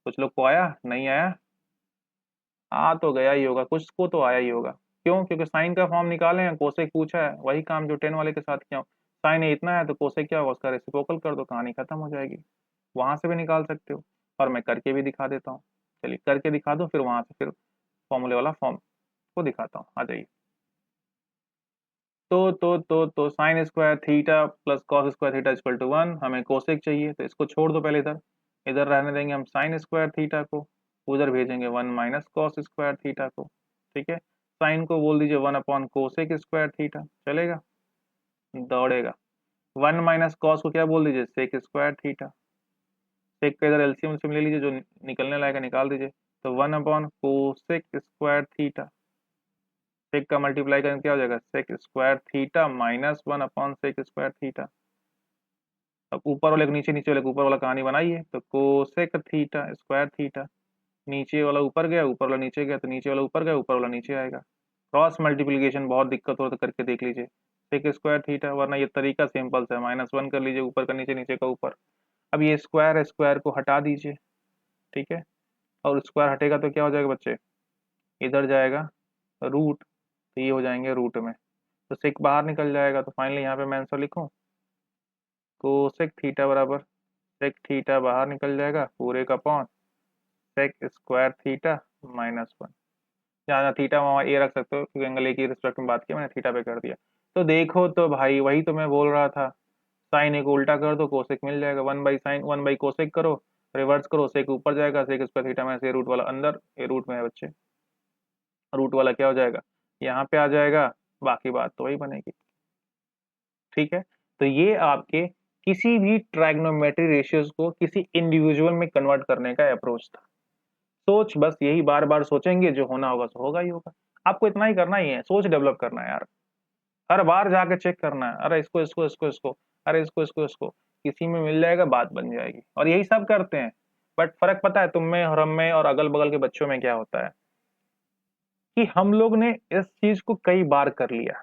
कुछ लोग को आया, नहीं आया, आ तो गया ही होगा, कुछ को तो आया ही होगा। क्यों, क्योंकि साइन का फॉर्म निकाले हैं, कोसेक पूछा है, वही काम जो टेन वाले के साथ किया। साइन इतना है तो कोसेक क्या होगा, उसका रेसिप्रोकल कर दो, कहानी खत्म हो जाएगी। वहां से भी निकाल सकते हो, और मैं करके भी दिखा देता हूँ। चलिए करके दिखा दो, फिर वहां से फिर फॉर्मूले वाला फॉर्म को दिखाता हूँ, आ जाइए। तो sine square theta plus cos square theta equal to 1, हमें कोसेक चाहिए, तो इसको छोड़ दो पहले, इधर इधर रहने देंगे हम साइन स्क्वायर थीटा को, उधर भेजेंगे 1 माइनस कॉस स्क्वायर थीटा को, ठीक है। साइन को बोल दीजिए 1/कोसेक स्क्वायर थीटा, चलेगा, दौड़ेगा। 1 माइनस कॉस को क्या बोल दीजिए, सेक स्क्वायर थीटा। सेक का इधर एलसीएम ले लीजिए, जो निकलने लायक निकाल दीजिए, तो 1/कोसेक स्क्वायर थीटा, सेक का मल्टीप्लाई करेंगे क्या हो जाएगा, सेक स्क्वायर थीटा -1/सेक स्क्वायर थीटा। अब ऊपर वाले को नीचे, नीचे वाले को ऊपर वाला कहानी बनाइए, तो कोसेक थीटा स्क्वायर थीटा, नीचे वाला ऊपर गया, ऊपर वाला नीचे गया, तो नीचे वाला ऊपर गया, ऊपर वाला नीचे आएगा। क्रॉस मल्टीप्लीकेशन बहुत दिक्कत हो तो करके देख लीजिए, सेक स्क्वायर थीटा, वरना ये तरीका सिंपल सा है, -1 कर लीजिए, ऊपर का नीचे, नीचे का ऊपर। अब ये स्क्वायर है, स्क्वायर को हटा दीजिए, ठीक है, और स्क्वायर हटेगा तो क्या हो जाएगा बच्चे, इधर जाएगा रूट, तो ये हो जाएंगे रूट में, तो सेक बाहर निकल जाएगा। तो फाइनली यहाँ पे मैं आंसर लिखूं, कोसेक थीटा बराबर, सेक थीटा बाहर निकल जाएगा पूरे का अपॉन सेक स्क्वायर थीटा -1। जहाँ थीटा वहाँ ए रख सकते हो, क्योंकि एंगल ए की रिस्पेक्ट में बात की, मैंने थीटा पे कर दिया। तो देखो तो भाई, वही तो मैं बोल रहा था, साइन ए को उल्टा कर दो, कोसेक मिल जाएगा, 1/sin 1/कोसेक करो, रिवर्स करो, सेक ऊपर जाएगा, सेक स्क्वायर थीटा में से रूट वाला अंदर, ये रूट में है बच्चे, रूट वाला क्या हो जाएगा, यहाँ पे आ जाएगा, बाकी बात तो वही बनेगी, ठीक है। तो ये आपके किसी भी ट्राइग्नोमेट्री रेशियोज को किसी इंडिविजुअल में कन्वर्ट करने का अप्रोच था। सोच बस यही बार बार सोचेंगे, जो होना होगा सो होगा ही होगा। आपको इतना ही करना ही है, सोच डेवलप करना है यार, हर बार जाके चेक करना है, अरे इसको इसको इसको इसको, अरे इसको इसको इसको, किसी में मिल जाएगा, बात बन जाएगी। और यही सब करते हैं, बट फर्क पता है तुम में और हम में और अगल बगल के बच्चों में क्या होता है, कि हम लोग ने इस चीज को कई बार कर लिया,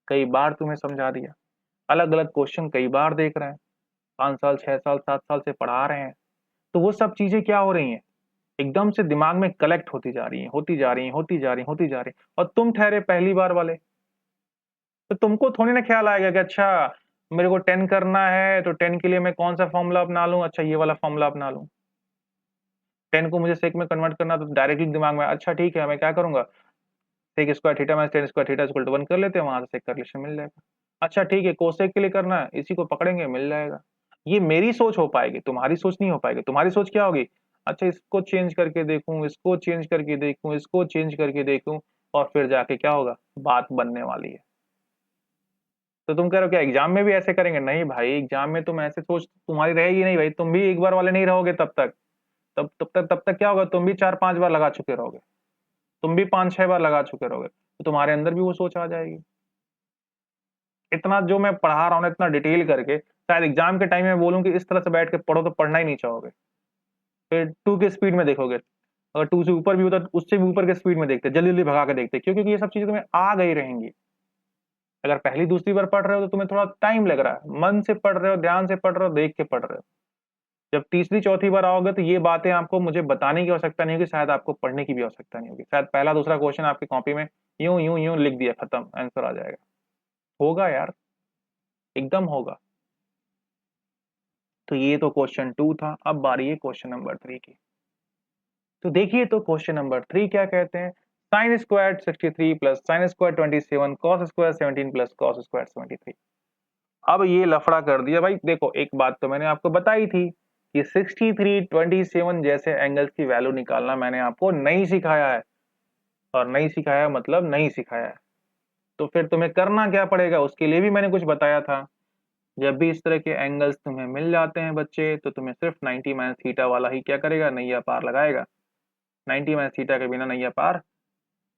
कई बार तुम्हें समझा दिया, अलग अलग क्वेश्चन कई बार देख रहे हैं, 5 साल 6 साल 7 साल से पढ़ा रहे हैं, तो वो सब चीजें क्या हो रही हैं, एकदम से दिमाग में कलेक्ट होती जा रही हैं, होती जा रही हैं, होती जा रही हैं, होती जा रही हैं। और तुम ठहरे पहली बार वाले, तो तुमको थोड़ी ना ख्याल आएगा कि अच्छा मेरे को 10 करना है तो 10 के लिए मैं कौन सा फॉर्मूला अपना लूं? अच्छा ये वाला फॉर्मूला अपना लूं। 10 को मुझे सेक में कन्वर्ट करना तो डायरेक्टली दिमाग में, अच्छा ठीक है मैं क्या करूंगा, sec square theta minus tan square theta equal to 1 कर लेते हैं, वहां से सेक का रिलेशन मिल जाएगा। अच्छा ठीक है, कोसेक के लिए करना है, इसी को पकड़ेंगे मिल जाएगा। ये मेरी सोच हो पाएगी, तुम्हारी सोच नहीं हो पाएगी। तुम्हारी सोच क्या होगी, अच्छा इसको चेंज करके देखूं, इसको चेंज करके देखूं, इसको चेंज करके देखूं, और फिर जाके क्या होगा, बात बनने वाली है। तो तुम कह रहे हो क्या एग्जाम में भी ऐसे करेंगे? नहीं भाई, एग्जाम में तुम ऐसे सोच तुम्हारी रहेगी नहीं भाई, तुम भी एक बार वाले नहीं रहोगे तब तक। तब तक क्या होगा, तुम भी 4-5 बार लगा चुके रहोगे, तुम भी 5-6 बार लगा चुके रहोगे, तो तुम्हारे अंदर भी वो सोच आ जाएगी। इतना जो मैं पढ़ा रहा हूँ ना, इतना डिटेल करके, शायद एग्जाम के टाइम में बोलूं कि इस तरह से बैठ के पढ़ो तो पढ़ना ही नहीं चाहोगे। फिर 2 के स्पीड में देखोगे, अगर 2 से ऊपर भी होता तो उससे भी ऊपर के स्पीड में देखते, जल्दी जल्दी भगा के देखते। क्यों? क्योंकि ये सब चीजें तुम्हें आ गई रहेंगी। अगर पहली दूसरी बार पढ़ रहे हो तो तुम्हें थोड़ा टाइम लग रहा है, मन से पढ़ रहे हो, ध्यान से पढ़ रहे हो, देख के पढ़ रहे हो। जब तीसरी चौथी बार आओगे तो ये बातें आपको मुझे बताने की आवश्यकता नहीं होगी, शायद आपको पढ़ने की भी आवश्यकता नहीं होगी। शायद पहला दूसरा क्वेश्चन आपकी कॉपी में यूं यूं यूं लिख दिया, खत्म, आंसर आ जाएगा। होगा यार, एकदम होगा। तो ये तो क्वेश्चन 2 था। अब बारी है क्वेश्चन नंबर 3 की। तो देखिए, तो क्वेश्चन नंबर 3 क्या कहते हैं, sine square 63 plus sine square 27 cos square 17 plus cos square 73। अब ये लफड़ा कर दिया भाई। देखो, एक बात तो मैंने आपको बताई थी कि 63 27 जैसे एंगल्स की वैल्यू निकालना मैंने आपको नहीं सिखाया है, और नहीं सिखाया मतलब नहीं सिखाया है। तो फिर तुम्हें करना क्या पड़ेगा, उसके लिए भी मैंने कुछ बताया था। जब भी इस तरह के एंगल्स तुम्हें मिल जाते हैं बच्चे, तो तुम्हें सिर्फ 90 माइनस थीटा वाला ही क्या करेगा, नैया पार लगाएगा। 90 माइनस थीटा के बिना नैया पार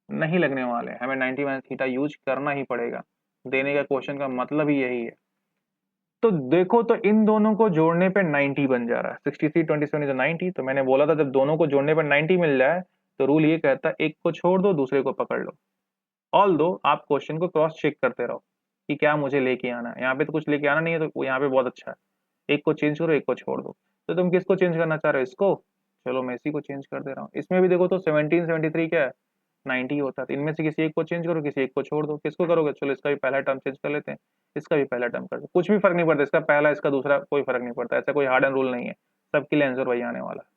नहीं लगने वाले, हमें 90 माइनस थीटा यूज करना ही पड़ेगा। देने का क्वेश्चन का मतलब ही यही है। तो देखो, तो इन दोनों को जोड़ने पे 90 बन जा रहा है। 63 27 इज 90। तो मैंने बोला था जब दोनों को जोड़ने पर 90 मिल जाए तो रूल ये कहता है एक को छोड़ दो, दूसरे को पकड़ लो। ऑल दो आप क्वेश्चन को क्रॉस चेक करते रहो कि क्या मुझे लेके आना है। यहाँ पे तो कुछ लेके आना नहीं है, तो यहाँ पे बहुत अच्छा है, एक को चेंज करो, एक को छोड़ दो। तो तुम किसको चेंज करना चाह रहे हो, इसको? चलो मैं इसी को चेंज कर दे रहा हूँ। इसमें भी देखो तो 17 73 क्या है, 90 होता है। तो इनमें से किसी एक को चेंज करो, किसी एक को छोड़ दो। किसको करोगे? चलो इसका भी पहला टर्म चेंज कर लेते हैं, इसका भी पहला टर्म कर दो, कुछ भी फर्क नहीं पड़ता, इसका पहला इसका दूसरा कोई फर्क नहीं पड़ता। ऐसा कोई हार्ड एंड रूल नहीं है, सबके लिए आंसर वही आने वाला है।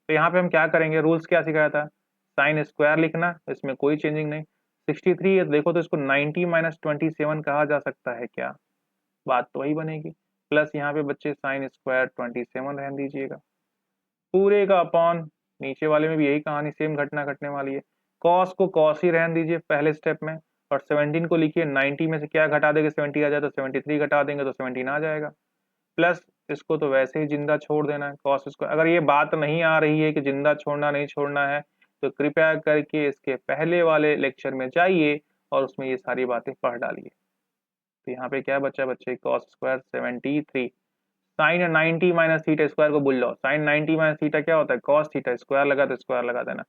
तो यहाँ पे हम क्या करेंगे, रूल्स क्या सिखाया था, साइन स्क्वायर लिखना, इसमें कोई चेंजिंग नहीं। 63 है, देखो तो इसको 90 माइनस 27 कहा जा सकता है क्या, बात तो वही बनेगी। प्लस यहाँ पे बच्चे साइन स्क्वायर 27 रहने दीजिएगा, पूरे का अपॉन, नीचे वाले में भी यही कहानी, सेम घटना घटने वाली है। कॉस को कॉस ही रहने दीजिए पहले स्टेप में, और 17 को लिखिए 90 में से क्या घटा देंगे, 70 आ जाए तो 73 घटा देंगे तो 17 आ जाएगा। प्लस इसको तो वैसे ही जिंदा छोड़ देना है, कॉस स्क्वायर। अगर ये बात नहीं आ रही है कि जिंदा छोड़ना नहीं छोड़ना है, तो कृपया करके इसके पहले वाले लेक्चर में जाइए और उसमें ये सारी बातें पढ़ डालिए। तो यहाँ पे क्या बच्चा बच्चे, cos square 73, sine 90 minus theta square को भूल जाओ। साइन 90 माइनस थीटा क्या होता है, कॉस थीटा, स्क्वायर लगा तो स्क्वायर लगा देना।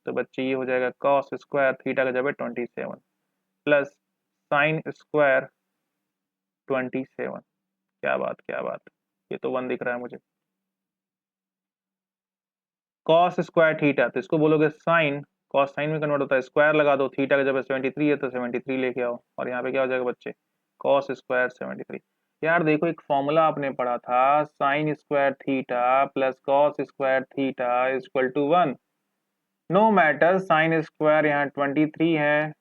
तो बच्चे ये हो जाएगा कॉस स्क्वायर थीटा का जब है 27 प्लस साइन स्क्वायर 27। क्या बात क्या बात, ये तो 1 दिख रहा है मुझे। कॉस स्क्वायर थीटा, तो इसको बोलोगे साइन, कॉस साइन में कन्वर्ट होता है, स्क्वायर लगा दो, थीटा का जब 73 है तो 73 लेके आओ, और यहाँ पे क्या हो जाएगा बच्चे, कॉस स्क्वायर 73। यार देखो, एक फॉर्मूला आपने पढ़ा था, sine square theta plus cos square theta is equal to 1। No matter, sine square यहाँ 23 है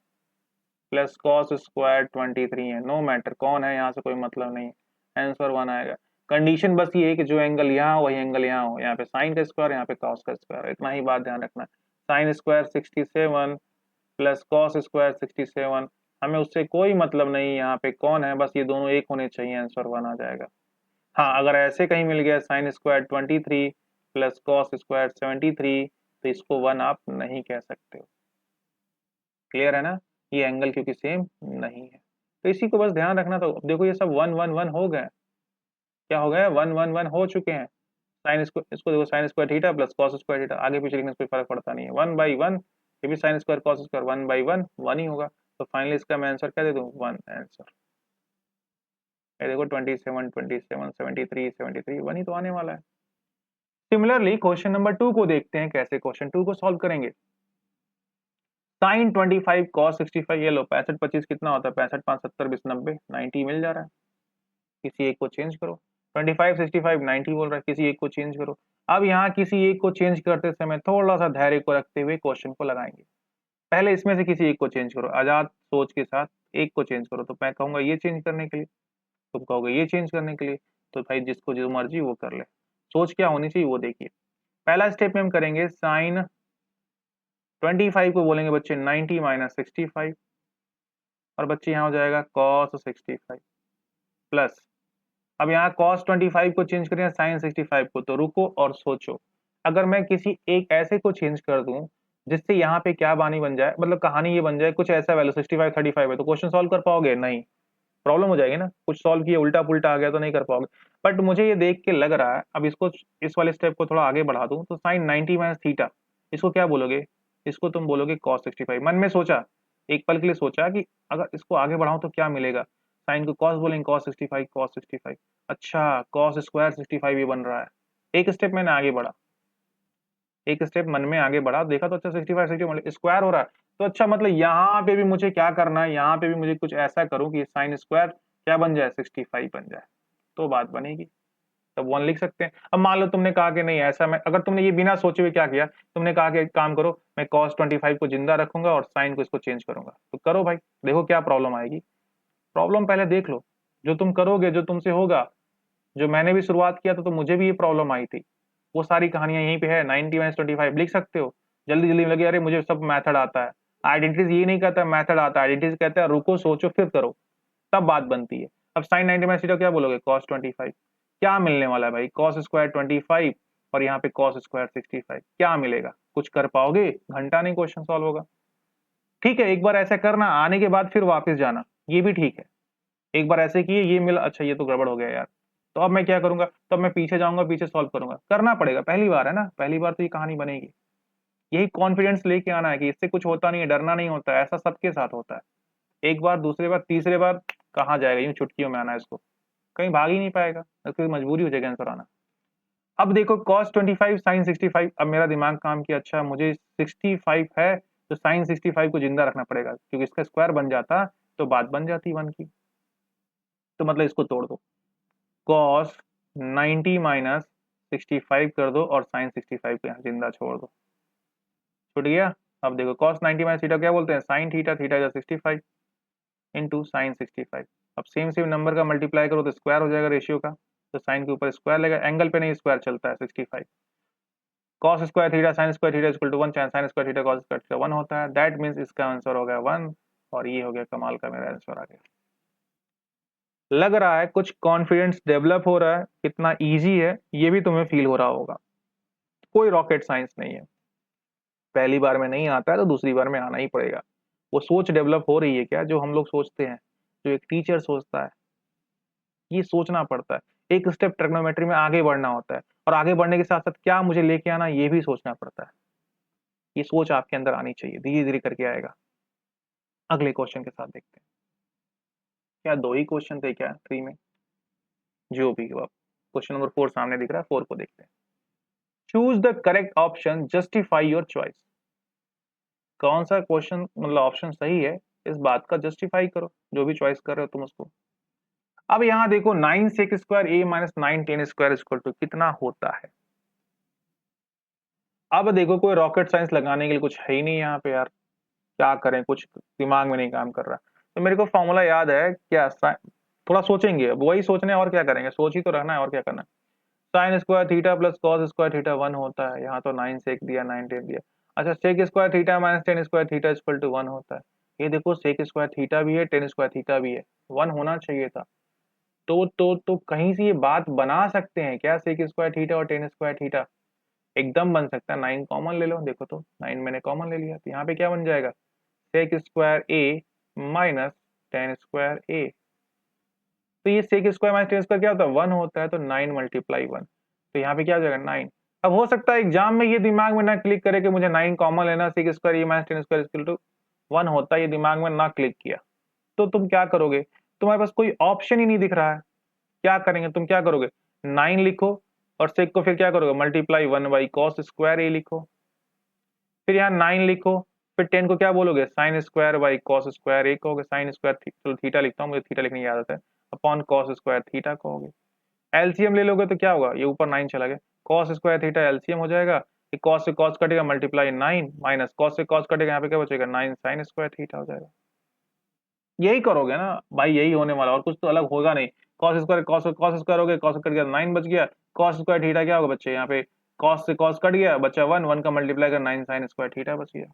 प्लस कॉस स्क्वायर 23 है, नो मैटर कौन है, यहाँ से कोई मतलब नहीं, आंसर 1 आएगा। कंडीशन बस ये है कि जो एंगल यहाँ हो वही एंगल यहाँ हो, यहाँ पे साइन का स्क्वायर, यहाँ पे कॉस का स्क्वायर, इतना ही बात ध्यान रखना है। Sine square 67 plus cos square 67, हमें उससे कोई मतलब नहीं यहाँ पे कौन है, बस ये दोनों एक होने चाहिए, आंसर 1 आ जाएगा। हाँ, अगर ऐसे कहीं मिल गया sine square 23 plus cos square 73, तो इसको 1 आप नहीं कह सकते हो। क्लियर है ना, ये एंगल क्योंकि सेम नहीं है, तो इसी को बस ध्यान रखना। तो देखो ये सब 1 1 1 हो गए, क्या हो गए, 1 1 1 हो चुके हैं। साइन इसको देखो, sign square theta plus cos square theta, आगे पीछे लिखने से कोई फर्क पड़ता नहीं है, 1/1, ये भी साइन स्क्वायर कॉस स्क्वायर 1/1 1 ही होगा। तो फाइनली इसका मैं आंसर क्या दे दूं, 1 आंसर। ये देखो 27 27 73 73 1 ही तो आने वाला है। सिमिलरली क्वेश्चन नंबर 2 को देखते हैं कैसे क्वेश्चन 2 को सॉल्व करेंगे। साइन 25 कॉस 65, ये लो 65 25 कितना होता है, 65 5 70 20 90, 90 मिल जा रहा है। किसी एक को चेंज करो। 25, 65, 90 बोल रहा है, किसी एक को चेंज करो। अब यहाँ किसी एक को चेंज करते समय थोड़ा सा धैर्य को रखते हुए क्वेश्चन को लगाएंगे। पहले इसमें से किसी एक को चेंज करो, आजाद सोच के साथ एक को चेंज करो। तो मैं कहूंगा ये चेंज करने के लिए, तुम कहोगे ये चेंज करने के लिए। तो भाई जिसको जो मर्जी वो कर ले, सोच क्या होनी चाहिए वो देखिए। पहला स्टेप में हम करेंगे साइन 25 को बोलेंगे बच्चे 90 माइनस 65, और बच्चे यहाँ हो जाएगा कॉस 65 प्लस, अब यहाँ cos 25 को चेंज करें sin 65 को, तो रुको और सोचो। अगर मैं किसी एक ऐसे को चेंज कर दूं जिससे यहाँ पे क्या बानी बन जाए, मतलब कहानी ये बन जाए कुछ ऐसा, वैल्यू 65 35 है, तो क्वेश्चन सॉल्व कर पाओगे? नहीं, प्रॉब्लम हो जाएगी ना। कुछ सॉल्व किए उल्टा पुल्टा आ गया तो नहीं कर पाओगे। बट मुझे ये देख के लग रहा है, अब इसको इस वाले स्टेप को थोड़ा आगे बढ़ा दूं तो साइन 90 माइनस थीटा, इसको क्या बोलोगे? इसको तुम बोलोगे cos 65। मन में सोचा, एक पल के लिए सोचा कि अगर इसको आगे बढ़ाऊं तो क्या मिलेगा। साइन को cos बोलेंगे, cos 65 cos 65, अच्छा cos स्क्वायर 65 ये बन रहा है। एक स्टेप मैंने आगे बढ़ा, एक स्टेप मन में आगे बढ़ा, देखा तो अच्छा 65 60 स्क्वायर हो रहा है। तो अच्छा मतलब यहाँ पे भी मुझे क्या करना है, यहाँ पे भी मुझे कुछ ऐसा करूं कि साइन स्क्वायर क्या बन जाए, 65 बन जाए, तो बात बनेगी। तब 1 लिख सकते हैं। अब मान लो तुमने कहा कि नहीं ऐसा, मैं अगर तुमने ये बिना सोचे हुए क्या किया, तुमने कहा कि एक काम करो, मैं cos 25 को जिंदा रखूंगा और साइन को इसको चेंज करूंगा, तो करो भाई, देखो क्या प्रॉब्लम आएगी। प्रॉब्लम पहले देख लो, जो तुम करोगे जो तुमसे होगा। जो मैंने भी शुरुआत किया था तो मुझे भी ये प्रॉब्लम आई थी, वो सारी कहानियां यहीं पे है। 90 माइनस 25 लिख सकते हो, जल्दी जल्दी में लगे अरे मुझे सब मेथड आता है। आइडेंटिटीज ये नहीं कहता मेथड आता है, आइडेंटिटीज कहता है रुको सोचो फिर करो, तब बात बनती है। अब साइन 90 माइनस थीटा क्या बोलोगे, cos 25, क्या मिलने वाला है भाई, cos स्क्वायर 25 और यहाँ पे cos स्क्वायर 65, क्या मिलेगा? कुछ कर पाओगे? घंटा नहीं क्वेश्चन सॉल्व होगा। ठीक है, एक बार ऐसा करना, आने के बाद फिर वापस जाना, ये भी ठीक है। एक बार ऐसे किए, ये मिला, अच्छा ये तो गड़बड़ हो गया यार, तो अब मैं क्या करूंगा, तब मैं पीछे जाऊंगा, पीछे सॉल्व करूंगा, करना पड़ेगा, पहली बार है ना, पहली बार तो ये कहानी बनेगी। यही कॉन्फिडेंस लेके आना है कि इससे कुछ होता नहीं है, डरना नहीं होता है, ऐसा सबके साथ होता है। एक बार, दूसरे बार, तीसरे बार कहाँ जाएगा, यूं चुटकियों में आना है इसको, कहीं भाग ही नहीं पाएगा, क्योंकि मजबूरी हो जाएगी आंसर आना। अब देखो cos 25 sin 65, अब मेरा दिमाग काम किया, अच्छा मुझे 65 है तो sin 65 को जिंदा रखना पड़ेगा, क्योंकि इसका स्क्वायर बन जाता तो बात बन जाती 1 की। तो मतलब इसको तोड़ दो, cos 90 माइनस 65 कर दो और sin 65 को यहाँ जिंदा छोड़ दो, छूट गया। अब देखो cos 90 माइनस थीटा क्या बोलते हैं, sin theta, theta is 65 into sine 65। अब सेम सेम नंबर का मल्टीप्लाई करो तो स्क्वायर हो जाएगा रेशियो का, तो साइन के ऊपर स्क्वायर लगेगा, एंगल पे नहीं स्क्वायर चलता है। 65 cos square theta sin square theta equal to 1, चाहे sin square theta cos square theta 1 होता है। दैट मींस इसका आंसर हो गया 1, और ये हो गया कमाल का मेरा आंसर आ गया। लग रहा है कुछ कॉन्फिडेंस डेवलप हो रहा है, कितना इजी है ये भी तुम्हें फील हो रहा होगा। कोई रॉकेट साइंस नहीं है, पहली बार में नहीं आता है तो दूसरी बार में आना ही पड़ेगा। वो सोच डेवलप हो रही है क्या, जो हम लोग सोचते हैं, जो एक टीचर सोचता है, ये सोचना पड़ता है। एक स्टेप ट्रिग्नोमेट्री में आगे बढ़ना होता है, और आगे बढ़ने के साथ साथ क्या मुझे लेके आना ये भी सोचना पड़ता है। ये सोच आपके अंदर आनी चाहिए, धीरे धीरे करके आएगा। अगले क्वेश्चन के साथ देखते हैं। क्या 2 ही क्वेश्चन थे क्या 3 में? जो भी हो, अब क्वेश्चन नंबर 4 सामने दिख रहा है, 4 को देखते हैं। Choose the correct option, justify your choice. कौन सा क्वेश्चन मतलब ऑप्शन सही है, इस बात का जस्टिफाई करो, जो भी चॉइस कर रहे हो तुम उसको। अब यहाँ देखो 9 sec square a minus 9 tan square equal to कितना होता है। अब देखो कोई रॉकेट साइंस लगाने के लिए कुछ है ही नहीं यहाँ पे यार, क्या करें, कुछ दिमाग में नहीं काम कर रहा। तो मेरे को फॉर्मूला याद है क्या, थोड़ा सोचेंगे, अब वही सोचने और क्या करेंगे, सोच ही तो रहना है और क्या करना है। Sine square theta plus cos square theta 1 होता है, यहाँ तो 9 सेक दिया 9 टेन दिया। अच्छा sec square theta minus tan square theta equal to 1 होता है। ये देखो सेक स्क्वायर थीटा भी है, टेन स्क्वायर थीटा भी है, 1 होना चाहिए था। तो कहीं से ये बात बना सकते हैं क्या, सेक स्क्वायर थीटा और टेन स्क्वायर थीटा एकदम बन सकता है। 9 कॉमन ले लो, देखो तो 9 मैंने कॉमन ले लिया, तो यहाँ पे क्या बन जाएगा, sec square A minus tan square A. तो ये sec square minus tan square क्या होता है, 1 होता है, तो 9 मल्टीप्लाई 1, तो यहाँ पे क्या हो जाएगा 9। अब हो सकता है एग्जाम में ये दिमाग में ना क्लिक करे कि मुझे 9 कॉमन लेना, sec square A minus tan square equal to 1 होता है, ये दिमाग में ना क्लिक किया, तो तुम क्या करोगे, तुम्हारे पास कोई ऑप्शन ही नहीं दिख रहा है, क्या करेंगे, तुम क्या करोगे, 9 लिखो और सेक को फिर क्या करोगे, मल्टीप्लाई 1 बाई कॉस स्क्वायर ए लिखो, फिर यहाँ 9 लिखो, फिर 10 को क्या बोलोगे, sine square by cos square A कहोगे, साइन स्क्वायर चलो थीटा लिखता हूँ, मुझे थीटा लिखने की आदत है, अपॉन कॉस स्क्वायर थीटा कहोगे। एलसीएम ले लोगे तो क्या होगा, ये ऊपर 9 चला गया, कॉस स्क्वायर थीटा एलसीएम हो जाएगा, ये कॉस से कॉस कटेगा मल्टीप्लाई 9 माइनस कॉस से कॉस कटेगा, यहाँ पे क्या बचेगा 9 साइन स्क्वायर थीटा हो जाएगा। यही करोगे ना भाई, यही होने वाला, और कुछ तो अलग होगा नहीं। कॉस स्क्वायर कॉस स्क्वायर हो गया, कॉस कट गया 9 बच गया, कॉस स्क्वायर थीटा क्या होगा बच्चे, यहाँ पे कॉस से कॉस कट गया बचा 1, 1 का मल्टीप्लाई कर 9 साइन स्क्वायर थीटा बच गया।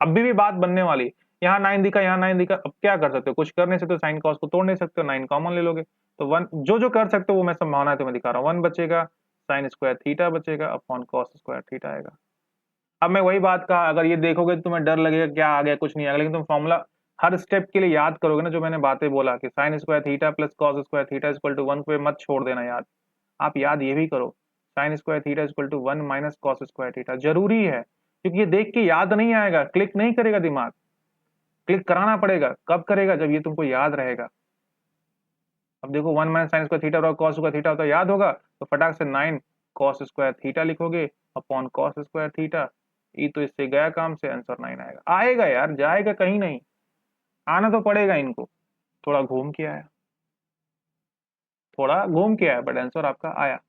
अभी भी बात बनने वाली, यहाँ 9 दिखा, यहाँ 9 दिखा, अब क्या कर सकते हो, कुछ कर नहीं सकते, साइन कॉस को तोड़ नहीं सकते हो, 9 कॉमन ले लोगे तो 1, जो जो कर सकते हो वो मैं संभावना है तुम्हें दिखा रहा हूँ। 1 बचेगा, साइन स्क्वायर थीटा बचेगा अपॉन कॉस स्क्वायर थीटा आएगा। अब मैं वही बात कहा, अगर ये देखोगे तो तुम्हें डर लगेगा क्या आ गया, कुछ नहीं आएगा, लेकिन तुम फॉर्मूला हर स्टेप के लिए याद करोगे ना, जो मैंने बातें बोला कि sine square theta plus cos square theta equal to 1 पे मत छोड़ देना याद। आप याद ये भी करो, sine square theta equal to 1 minus cos square theta जरूरी है, क्योंकि ये देख के याद नहीं आएगा, क्लिक नहीं करेगा दिमाग, क्लिक कराना पड़ेगा। कब करेगा, जब ये तुमको याद रहेगा। अब देखो 1 माइनस साइन स्क्वायर थीटा और कॉस स्क्वायर थीटा होता याद होगा, तो फटाक से 9 कॉस स्क्वायर थीटा लिखोगे अपॉन कॉस स्क्वायर थीटा, ये तो इससे गया काम से, आंसर 9 आएगा। आएगा यार, जाएगा कहीं नहीं, आना तो पड़ेगा इनको। थोड़ा घूम के आया, थोड़ा घूम के आया, बट आंसर आपका आया।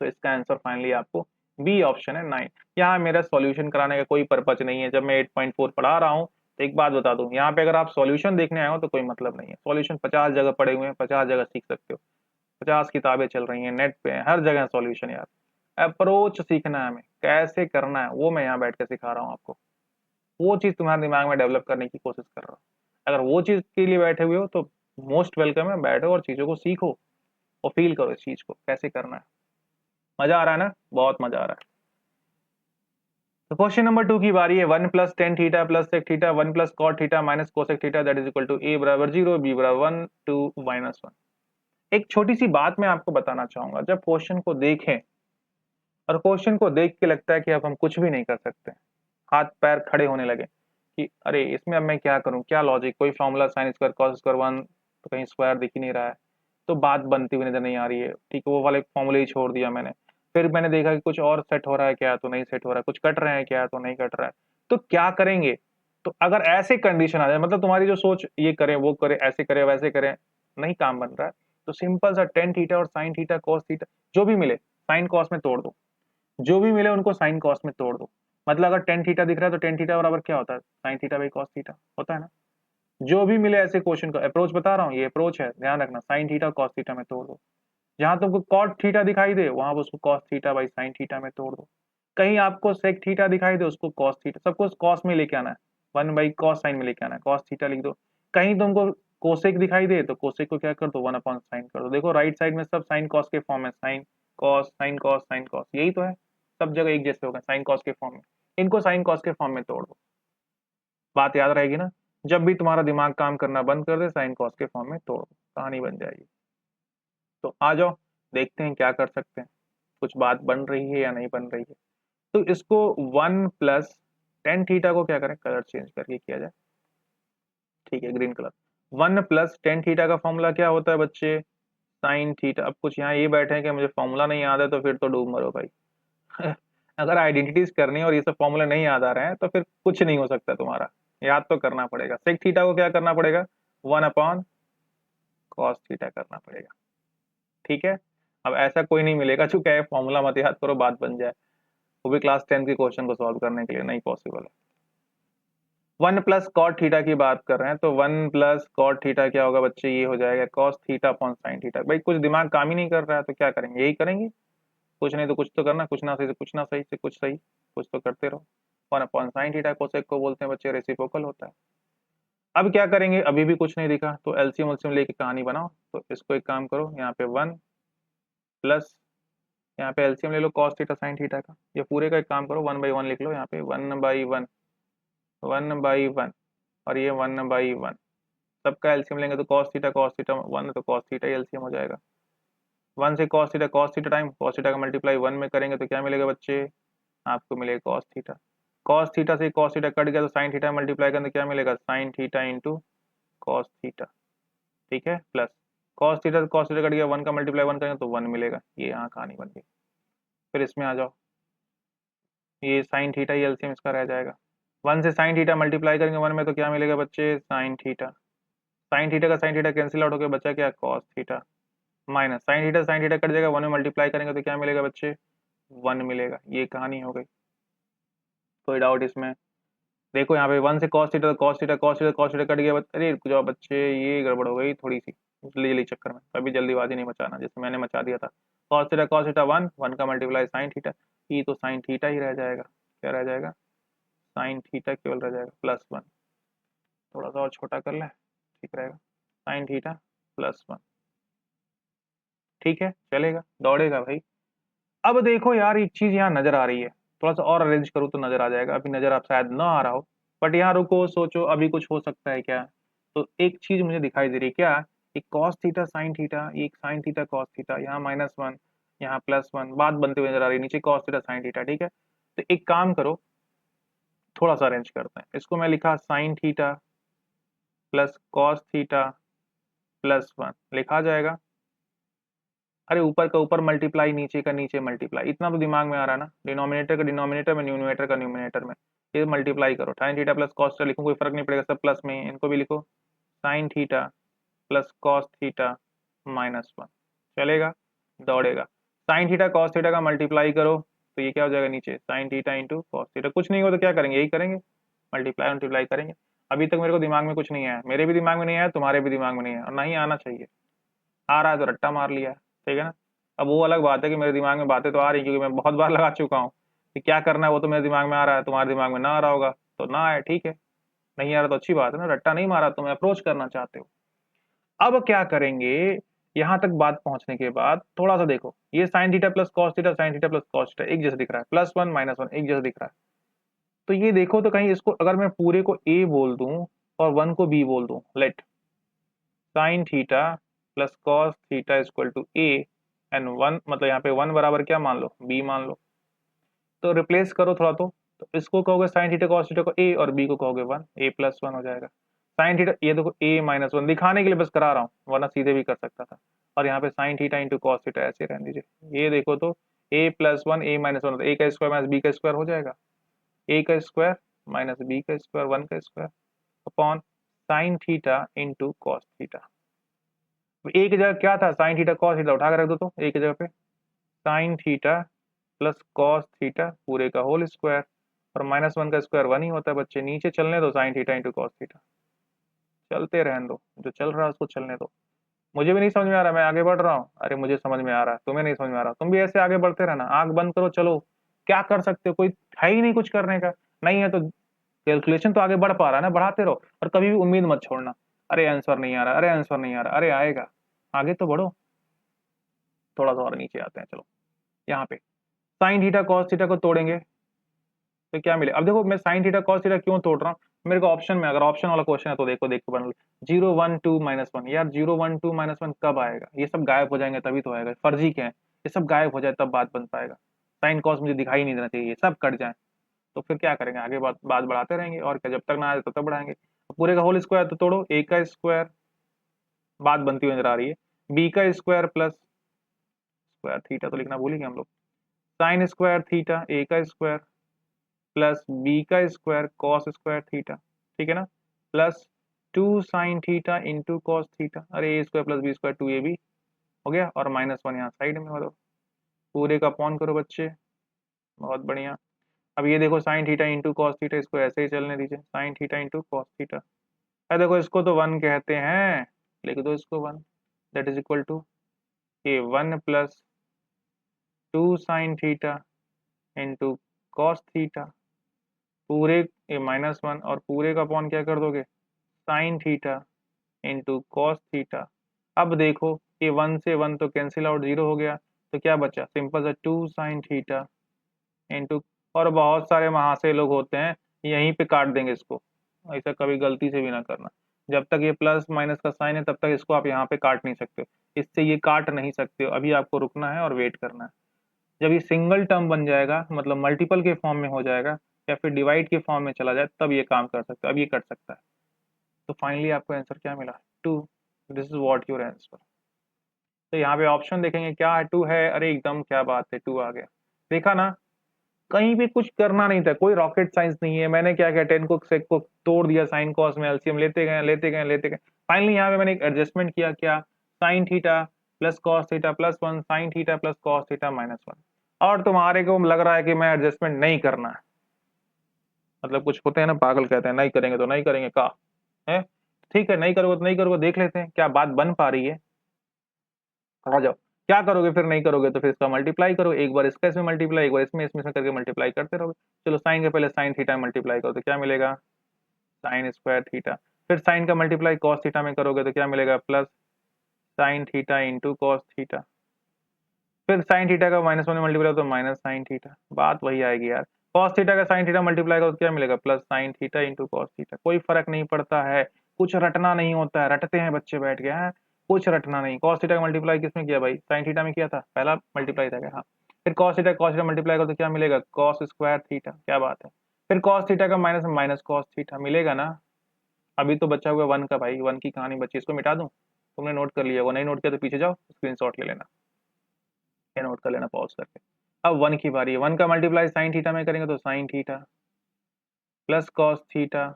तो इसका आंसर फाइनली आपको बी ऑप्शन है 9। यहाँ मेरा सॉल्यूशन कराने का कोई पर्पज नहीं है, जब मैं 8.4 पढ़ा रहा हूँ तो एक बात बता दूं, यहाँ पे अगर आप सॉल्यूशन देखने आए हो तो कोई मतलब नहीं है, सॉल्यूशन 50 जगह पड़े हुए हैं, 50 जगह सीख सकते हो, 50 किताबें चल रही हैं, नेट पे हर जगह सॉल्यूशन। यार अप्रोच सीखना है, हमें कैसे करना है वो मैं यहाँ बैठ के सिखा रहा हूँ आपको, वो चीज तुम्हारे दिमाग में डेवलप करने की कोशिश कर रहा हूँ। अगर वो चीज के लिए बैठे हुए हो तो मोस्ट वेलकम है, बैठो और चीजों को सीखो और फील करो इस चीज को कैसे करना है। मजा आ रहा है ना, बहुत मजा आ रहा है। तो क्वेश्चन नंबर 2 की बारी है, 1 plus tan theta plus sec theta 1 plus cot theta minus cosec theta that is equal to A बराबर 0 बी बराबर 1 2 माइनस 1। एक छोटी सी बात मैं आपको बताना चाहूंगा, जब क्वेश्चन को देखें और क्वेश्चन को देख के लगता है कि अब हम कुछ भी नहीं कर सकते, हाथ पैर खड़े होने लगे कि अरे इसमें अब मैं क्या करूं, क्या लॉजिक, कोई formula sine square cos square 1 तो कहीं स्क्वायर दिख ही नहीं रहा है, तो बात बनती हुई नजर नहीं आ रही है, ठीक है वो वाले फॉर्मूले ही छोड़ दिया मैंने। फिर मैंने देखा कि कुछ और सेट हो रहा है क्या, तो नहीं सेट हो रहा है, कुछ कट रहे हैं क्या, तो नहीं कट रहा है, तो क्या करेंगे। तो अगर ऐसे कंडीशन आ जाए, मतलब तुम्हारी जो सोच ये करें वो करे ऐसे करे वैसे करें, नहीं काम बन रहा है, तो सिंपल सा टेन थीटा और साइन थीटा कॉस थीटा जो भी मिले साइन कॉस में तोड़ दो, जो भी मिले उनको साइन कॉस में तोड़ दो। मतलब अगर टेन थीटा दिख रहा है तो टेन थीटा बराबर क्या होता है, sine theta by cos theta होता है ना। जो भी मिले ऐसे क्वेश्चन का अप्रोच बता रहा हूँ, ये अप्रोच है, ध्यान रखना, साइन थीटा कॉस थीटा में तोड़ दो। जहां तुमको कॉट थीटा दिखाई दे वहां उसको cos theta by sine theta में तोड़ दो। कहीं आपको सेक थीटा दिखाई दे उसको कॉस थीटा, सबको कॉस में लेके आना है, 1 बाई कॉस साइन में लेके आना है, कॉस थीटा लिख दो। कहीं तुमको कोसेक दिखाई दे तो कोसेक को क्या कर दो 1 अपॉन साइन कर दो। देखो राइट साइड में सब साइन कॉस के फॉर्म है, sine cos sine cos sine cos, यही तो है, सब जगह एक जैसे होगा साइन कॉस के फॉर्म में, इनको साइन कॉस के फॉर्म में तोड़ दो। बात याद रहेगी ना, जब भी तुम्हारा दिमाग काम करना बंद कर दे साइन कॉस के फॉर्म में तोड़ दो, कहानी बन जाएगी। तो आ जाओ देखते हैं क्या कर सकते हैं, कुछ बात बन रही है या नहीं बन रही है। तो इसको 1 प्लस टेन थीटा को क्या करें, कलर चेंज करके किया जाए, ठीक है green colour. 1 plus tan theta का फॉर्मूला क्या होता है बच्चे, साइन थीटा। अब कुछ यहाँ ये बैठे हैं कि मुझे फॉर्मूला नहीं याद है, तो फिर तो डूब मरो भाई। अगर आइडेंटिटीज करनी है और ये सब फॉर्मूला नहीं याद आ रहे हैं तो फिर कुछ नहीं हो सकता तुम्हारा, याद तो करना पड़ेगा। सेक थीटा को क्या करना पड़ेगा, 1 अपॉन कॉस थीटा करना पड़ेगा, ठीक है। अब ऐसा कोई नहीं मिलेगा जो कहे फॉर्मूला मत याद करो बात बन जाए, वो भी क्लास 10 के क्वेश्चन को सॉल्व करने के लिए नहीं पॉसिबल है। 1 प्लस कॉट थीटा की बात कर रहे हैं, तो 1 प्लस कॉट थीटा क्या होगा बच्चे, ये हो जाएगा cos theta upon sine theta. भाई कुछ दिमाग काम ही नहीं कर रहा है तो क्या करेंगे, यही करेंगे, कुछ नहीं तो कुछ तो करना, कुछ ना सही से कुछ ना सही से कुछ सही, कुछ तो करते रहो। 1 अपॉन साइन थीटा कोसेक को बोलते हैं बच्चे रेसिप्रोकल होता है। अब क्या करेंगे, अभी भी कुछ नहीं दिखा, तो एलसीएम उलसीएम लेके कहानी बनाओ। तो इसको एक काम करो, यहाँ पे 1 प्लस, यहाँ पे एलसीएम ले लो कॉस थीटा साइन थीटा का, ये पूरे का एक काम करो 1/1 लिख लो, यहाँ पे 1/1 1/1 और ये 1/1, सबका एलसीएम लेंगे तो कॉस थीटा 1 तो कॉस थीटा ही एलसीएम हो जाएगा। 1 से cos theta time cos theta का मल्टीप्लाई 1 में करेंगे तो क्या मिलेगा बच्चे, आपको मिलेगा कॉस थीटा। कॉस थीटा से कॉस थीटा कट गया तो साइन थीटा मल्टीप्लाई करेंगे तो क्या मिलेगा, sign theta into cos theta, ठीक है, प्लस कॉस थीटा कट गया, 1 का मल्टीप्लाई 1 करेंगे तो 1 मिलेगा, ये यहाँ कहानी बन गई। फिर इसमें आ जाओ, ये साइन थीटा ही एलसीएम इसका रह जाएगा। 1 से साइन थीटा मल्टीप्लाई करेंगे 1 में तो क्या मिलेगा बच्चे, साइन थीटा, साइन थीटा का साइन थीटा कैंसिल आउट हो गया, बचा क्या cos theta minus sine theta cut जाएगा, 1 में मल्टीप्लाई करेंगे तो क्या मिलेगा बच्चे 1 मिलेगा। ये कहानी हो गई, कोई डाउट इसमें? देखो यहाँ पे 1 से cos theta cos theta cut गया, अरे रुक जाओ बच्चे ये गड़बड़ हो गई थोड़ी सी जल्दी चक्कर में, कभी जल्दीबाजी नहीं मचाना जैसे मैंने मचा दिया था। cos थीटा 1 1 का मल्टीप्लाई साइन थीटा, ये तो साइन थीटा ही रह जाएगा, क्या रह जाएगा साइन थीटा केवल रह जाएगा +1, थोड़ा सा और छोटा कर ले ठीक रहेगा, साइन थीटा +1, ठीक है चलेगा दौड़ेगा भाई। अब देखो यार एक चीज यहाँ नजर आ रही है, थोड़ा सा और अरेंज करूँ तो नजर आ जाएगा, अभी नजर आप शायद ना आ रहा हो, बट यहाँ रुको सोचो अभी कुछ हो सकता है क्या। तो एक चीज मुझे दिखाई दे रही है क्या, एक कॉस थीटा साइन थीटा, एक साइन थीटा कॉस थीटा, यहाँ -1 यहाँ +1, बात बनते हुए नजर आ रही है, नीचे कॉस थीटा साइन थीटा, ठीक है। तो एक काम करो थोड़ा सा अरेंज करते हैं इसको, मैं लिखा sign theta plus cos theta +1 लिखा जाएगा, अरे ऊपर का ऊपर मल्टीप्लाई नीचे का नीचे मल्टीप्लाई, इतना तो दिमाग में आ रहा है ना, डिनोमिनेटर का डिनोमिनेटर में न्यूमरेटर का न्यूमरेटर में, ये मल्टीप्लाई करो, sign theta plus cos theta लिखूं कोई फर्क नहीं पड़ेगा, सब प्लस में है, इनको भी लिखो sign theta plus cos theta -1 चलेगा दौड़ेगा। साइन थीटा कॉस थीटा का मल्टीप्लाई करो तो ये क्या हो जाएगा नीचे sign theta into cos theta, कुछ नहीं हो तो क्या करेंगे यही करेंगे, मल्टीप्लाई मल्टीप्लाई करेंगे। अभी तक मेरे को दिमाग में कुछ नहीं आया, मेरे भी दिमाग में नहीं आया, तुम्हारे भी दिमाग में नहीं आया, और नहीं आना चाहिए, आ रहा है तो रट्टा मार लिया है, ठीक है ना। अब वो अलग बात है कि मेरे दिमाग में बातें तो आ रही क्योंकि मैं बहुत बार लगा चुका हूँ कि क्या करना है, वो तो मेरे दिमाग में आ रहा है, तुम्हारे दिमाग में ना आ रहा होगा तो ना आए, ठीक है, नहीं आ रहा तो अच्छी बात है ना, रट्टा नहीं मारा, तुम अप्रोच करना चाहते हो। अब क्या करेंगे, यहां तक बात पहुंचने के बाद थोड़ा सा देखो, ये sign theta plus cos theta sine theta plus cos theta एक जैसा दिख रहा है, +1 -1 एक जैसा दिख रहा है, तो ये देखो तो कहीं इसको अगर मैं पूरे को ए बोल दूं और 1 को बी बोल दूं, let sine theta plus cos theta equal to A and 1, मतलब यहाँ पे 1 बराबर क्या मान लो बी मान लो, तो रिप्लेस करो थोड़ा, तो इसको कहोगे साइन थीटा कॉस थीटा को ए और बी को कहोगे 1, a+1 हो जाएगा। साइन थीटा ये देखो a-1 दिखाने के लिए बस करा रहा हूँ, वरना सीधे भी कर सकता था, और यहाँ पे sign theta into cos theta ऐसे रहने दीजिए, ये देखो तो a+1 a-1, ए का स्क्वायर माइनस बी का स्क्वायर हो जाएगा, ए का स्क्वायर माइनस बी का स्क्वायर 1 का square upon sine theta into cos theta, A की जगह क्या था साइन थीटा कॉस थीटा उठा कर रख दो, तो ए की जगह पे sign theta plus cos theta पूरे का होल स्क्वायर, और -1 का स्क्वायर 1 ही होता है बच्चे, नीचे चलने दो sign theta into cos theta, चलते रहने दो, जो चल रहा है उसको चलने दो। मुझे भी नहीं समझ में आ रहा, मैं आगे बढ़ रहा हूँ, अरे मुझे समझ में आ रहा है, तुम्हें नहीं समझ में आ रहा, तुम भी ऐसे आगे बढ़ते रहना, आंख बंद करो चलो, क्या कर सकते हो, कोई है ही नहीं कुछ करने का, नहीं है तो कैलकुलेशन तो आगे बढ़ पा रहा है ना, बढ़ाते रहो, और कभी भी उम्मीद मत छोड़ना, अरे आंसर नहीं आ रहा, अरे आंसर नहीं आ रहा, अरे आएगा, आगे तो बढ़ो। थोड़ा सा और नीचे आते हैं चलो, यहाँ पे साइन थीटा कॉस थीटा को तोड़ेंगे तो क्या मिले, अब देखो मैं साइन थीटा कॉस थीटा क्यों तोड़ रहा हूँ, मेरे को ऑप्शन में, अगर ऑप्शन वाला क्वेश्चन है तो देखो देखो बन 0 1 2 -1, यार 0 1 2 -1 कब आएगा, ये सब गायब हो जाएंगे तभी तो आएगा, फर्जी क्या है, ये सब गायब हो जाए तब बात बन पाएगा, साइन कॉस मुझे दिखाई नहीं देना चाहिए, सब कट जाए, तो फिर क्या करेंगे आगे बात बढ़ाते रहेंगे, और क्या, जब तक ना आए तब तक बढ़ाएंगे। पूरे का होल स्क्वायर तो तोड़ो, ए का स्क्वायर बात बनती हुई नजर आ रही है, बी का स्क्वायर प्लस स्क्वायर थीटा तो लिखना भूल ही गए हम लोग, साइन स्क्वायर थीटा ए का स्क्वायर प्लस बी का स्क्वायर कॉस स्क्वायर थीटा, ठीक है ना, plus 2 sine theta into cos theta, अरे A square plus B square 2 A B हो गया, और -1 यहाँ साइड में हो दो, पूरे का अपॉन करो बच्चे, बहुत बढ़िया। अब ये देखो sign theta into cos theta, इसको ऐसे ही चलने दीजिए, sign theta into cos theta, अरे देखो इसको तो 1 कहते हैं, लिख दो इसको 1, that is equal to A 1 plus 2 sine theta into cos theta, पूरे ए -1 और पूरे का अपॉन क्या कर दोगे sign theta into cos theta. अब देखो ये 1 से 1 तो कैंसिल आउट, 0 हो गया, तो क्या बचा सिंपल सा 2 साइन थीटा इंटू, और बहुत सारे महाशय लोग होते हैं यहीं पे काट देंगे इसको, ऐसा कभी गलती से भी ना करना, जब तक ये प्लस माइनस का साइन है तब तक इसको आप यहाँ पे काट नहीं सकते हो, इससे ये काट नहीं सकते हो, अभी आपको रुकना है और वेट करना है, जब ये सिंगल टर्म बन जाएगा मतलब मल्टीपल के फॉर्म में हो जाएगा या फिर डिवाइड के फॉर्म में चला जाए तब ये काम कर सकते हो, अब ये कट सकता है। तो फाइनली आपको आंसर क्या मिला 2, this is what your answer. तो यहाँ पे ऑप्शन देखेंगे क्या है 2 है, अरे एकदम क्या बात है 2 आ गया, देखा ना, कहीं भी कुछ करना नहीं था, कोई रॉकेट साइंस नहीं है, मैंने क्या किया 10 को सेक को तोड़ दिया साइन कॉस में, एलसीएम लेते गए लेते गए लेते गए, फाइनली यहाँ पे मैंने एक एडजस्टमेंट किया, क्या, sign theta plus cos theta plus 1 sign theta plus cos theta minus 1। और तुम्हारे को लग रहा है कि मैं एडजस्टमेंट नहीं करना है, मतलब कुछ होते हैं ना पागल, कहते हैं नहीं करेंगे तो नहीं करेंगे, का है, ठीक है नहीं करोगे तो नहीं करोगे, देख लेते हैं क्या बात बन पा रही है। आ जाओ, क्या करोगे फिर, नहीं करोगे तो फिर इसका मल्टीप्लाई करो, एक बार इसका इसमें मल्टीप्लाई, एक बार इसमें इसमें करके मल्टीप्लाई करते रहोगे। चलो साइन के पहले साइन थीटा मल्टीप्लाई करो तो क्या मिलेगा, साइन स्क्वायर थीटा, फिर साइन का मल्टीप्लाई कॉस थीटा में करोगे तो क्या मिलेगा, plus sine theta into cos theta, फिर साइन थीटा का माइनस 1 में मल्टीप्लाई तो माइनस साइन थीटा, बात वही आएगी यार। कॉस थीटा का साइन थीटा मल्टीप्लाई करो तो क्या मिलेगा, plus sine theta into cos theta. कोई फर्क नहीं पड़ता है, कुछ रटना नहीं होता है, रटते हैं बच्चे बैठ के, हैं कुछ रटना नहीं। कॉस थीटा का मल्टीप्लाई किसमें किया भाई, साइन थीटा में किया था, पहला मल्टीप्लाई था क्या, हाँ। फिर कॉस थीटा मल्टीप्लाई करो तो क्या मिलेगा, कॉस स्क्वायर थीटा, क्या बात है। फिर कॉस थीटा का माइनस माइनस कॉस थीटा मिलेगा ना। अभी तो बचा हुआ वन का भाई, वन की कहानी बची, इसको मिटा दूं, तुमने नोट कर लिया, वो नहीं नोट किया तो पीछे जाओ स्क्रीनशॉट ले लेना, ये नोट कर लेना पॉज करके। अब वन की बारी है, वन का मल्टीप्लाई साइन थीटा में करेंगे तो sign theta plus cos theta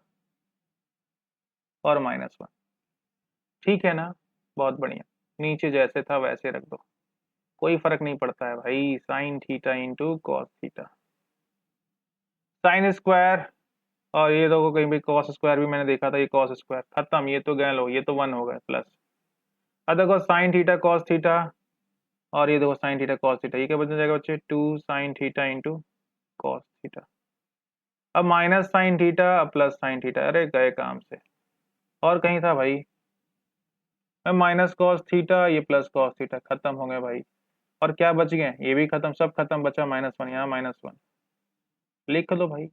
और माइनस 1, ठीक है ना, बहुत बढ़िया। नीचे जैसे था वैसे रख दो, कोई फर्क नहीं पड़ता है भाई, sign theta into cos theta, sine square, और ये देखो कहीं भी कॉस स्क्वायर भी मैंने देखा था, ये कॉस स्क्वायर खत्म, ये तो गए लो, ये तो वन हो गए प्लस। अब देखो साइन थीटा कॉस थीटा, और ये देखो साइन थीटा कॉस थीटा, ये क्या बन जाएगा बच्चे, two sine theta into cos theta. अब minus sine theta plus sine theta, अरे गए काम से, और कहीं था भाई, माइनस कॉस थीटा, ये प्लस कॉस थीटा, खत्म हो गए भाई। और क्या बच गए, ये भी खत्म, सब खत्म, बचा माइनस 1, यहाँ माइनस 1 लिख लो भाई।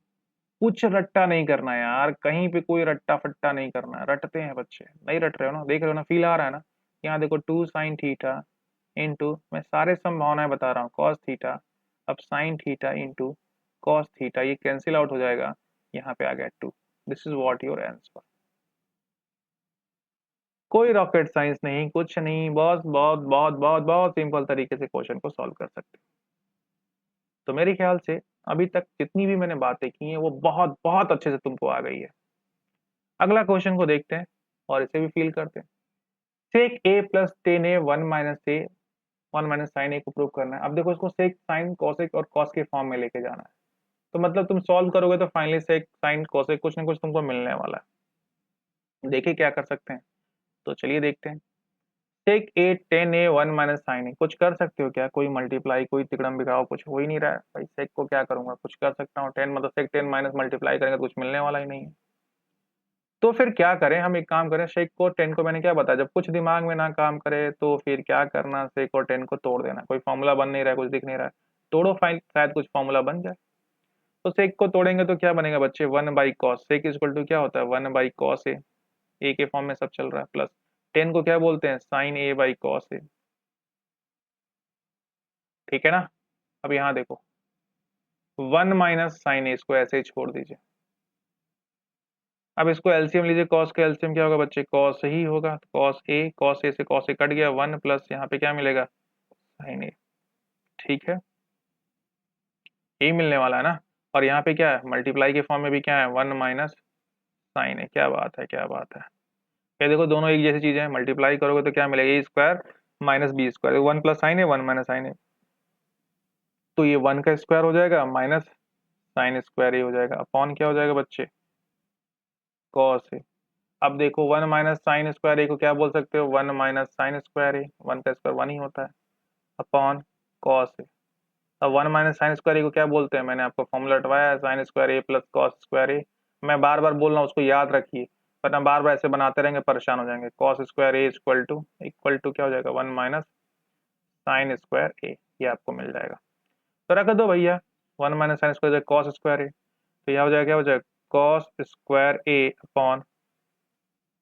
कुछ रट्टा नहीं करना यार, कहीं पे कोई रट्टा फट्टा नहीं करना है, रटते हैं बच्चे, नहीं रट रहे हो ना, देख रहे हो ना, फील आ रहा है ना। यहाँ देखो टू साइन थीटा इंटू, मैं सारे संभावनाएं बता रहा हूँ, कॉस थीटा, अब sign theta into cos theta, ये कैंसिल आउट हो जाएगा, यहाँ पे आ गया 2, this is what your answer. कोई रॉकेट साइंस नहीं, कुछ नहीं, बहुत बहुत बहुत बहुत बहुत सिंपल तरीके से क्वेश्चन को सॉल्व कर सकते हैं। तो मेरे ख्याल से अभी तक जितनी भी मैंने बातें की हैं वो बहुत बहुत अच्छे से तुमको आ गई है। अगला क्वेश्चन को देखते हैं और इसे भी फील करते हैं। सेक ए प्लस टेन ए वन माइनस ए, वन माइनस साइन ए को प्रूव करना है। अब देखो इसको सेक साइन कोसेक और कॉस के फॉर्म में लेके जाना है, तो मतलब तुम सॉल्व करोगे तो फाइनली सेक साइन कोसेक कुछ ना कुछ तुमको मिलने वाला है। देखिए क्या कर सकते हैं, तो चलिए देखते हैं। सेक ए टेन ए वन माइनस साइन ए, कुछ कर सकते हो क्या, कोई मल्टीप्लाई, कोई तिकड़म बिगाओ, कुछ हो ही नहीं रहा है भाई, सेक को क्या करूंगा, कुछ कर सकता हूँ, टेन मतलब सेक टेन माइनस मल्टीप्लाई करेंगे तो कुछ मिलने वाला ही नहीं है। तो फिर क्या करें, हम एक काम करें, सेक को टेन को मैंने क्या बताया, जब कुछ दिमाग में ना काम करे तो फिर क्या करना, सेक और टेन को तोड़ देना, कोई फॉर्मूला बन नहीं रहा है, कुछ दिख नहीं रहा है, तोड़ो फाइन, शायद कुछ फॉर्मूला बन जाए। तो सेक को तोड़ेंगे तो क्या बनेगा बच्चे, one by cos, sec equal to क्या होता है, वन बाई कॉस ए के फॉर्म में सब चल रहा है, प्लस टेन को क्या बोलते हैं, sign A by cos A, ठीक है ना। अब यहाँ देखो, वन माइनस साइन ए, इसको ऐसे ही छोड़ दीजिए। अब इसको एलसीएम लीजिए, कॉस का एलसीएम क्या होगा बच्चे, कॉस ही होगा, कॉस ए से कॉस ए कट गया, वन प्लस यहाँ पे क्या मिलेगा, साइन ए, ठीक है, यही मिलने वाला है ना। और यहाँ पे क्या है, मल्टीप्लाई के फॉर्म में भी क्या है, वन माइनस साइन ए, क्या बात है, क्या बात है। ये देखो दोनों एक जैसी चीजें हैं, मल्टीप्लाई करोगे तो क्या मिलेगा, A square minus B square, one plus sine A one minus sine A, तो ये वन का स्क्वायर हो जाएगा माइनस साइन स्क्वायर ए हो जाएगा, अपॉन क्या हो जाएगा बच्चे, कॉस ए। अब देखो वन माइनस साइन स्क्वायर ए को क्या बोल सकते हो, वन माइनस साइन स्क्वायर ए, वन का स्क्वायर वन ही होता है, अपॉन कॉस ए। अब वन माइनस साइन स्क्वायर ए को क्या बोलते हैं, मैंने आपको फॉर्मूला हटवाया है, sine square A plus cos square ए। मैं बार बार बोल रहा हूँ उसको याद रखिए, वरना बार बार ऐसे बनाते रहेंगे परेशान हो जाएंगे। Cos square A equal to क्या हो जाएगा, one minus sine square A, ये आपको मिल जाएगा। तो रख दो भैया, one minus sine square cos square A, तो यह हो जाएगा, क्या हो जाएगा, cos square A upon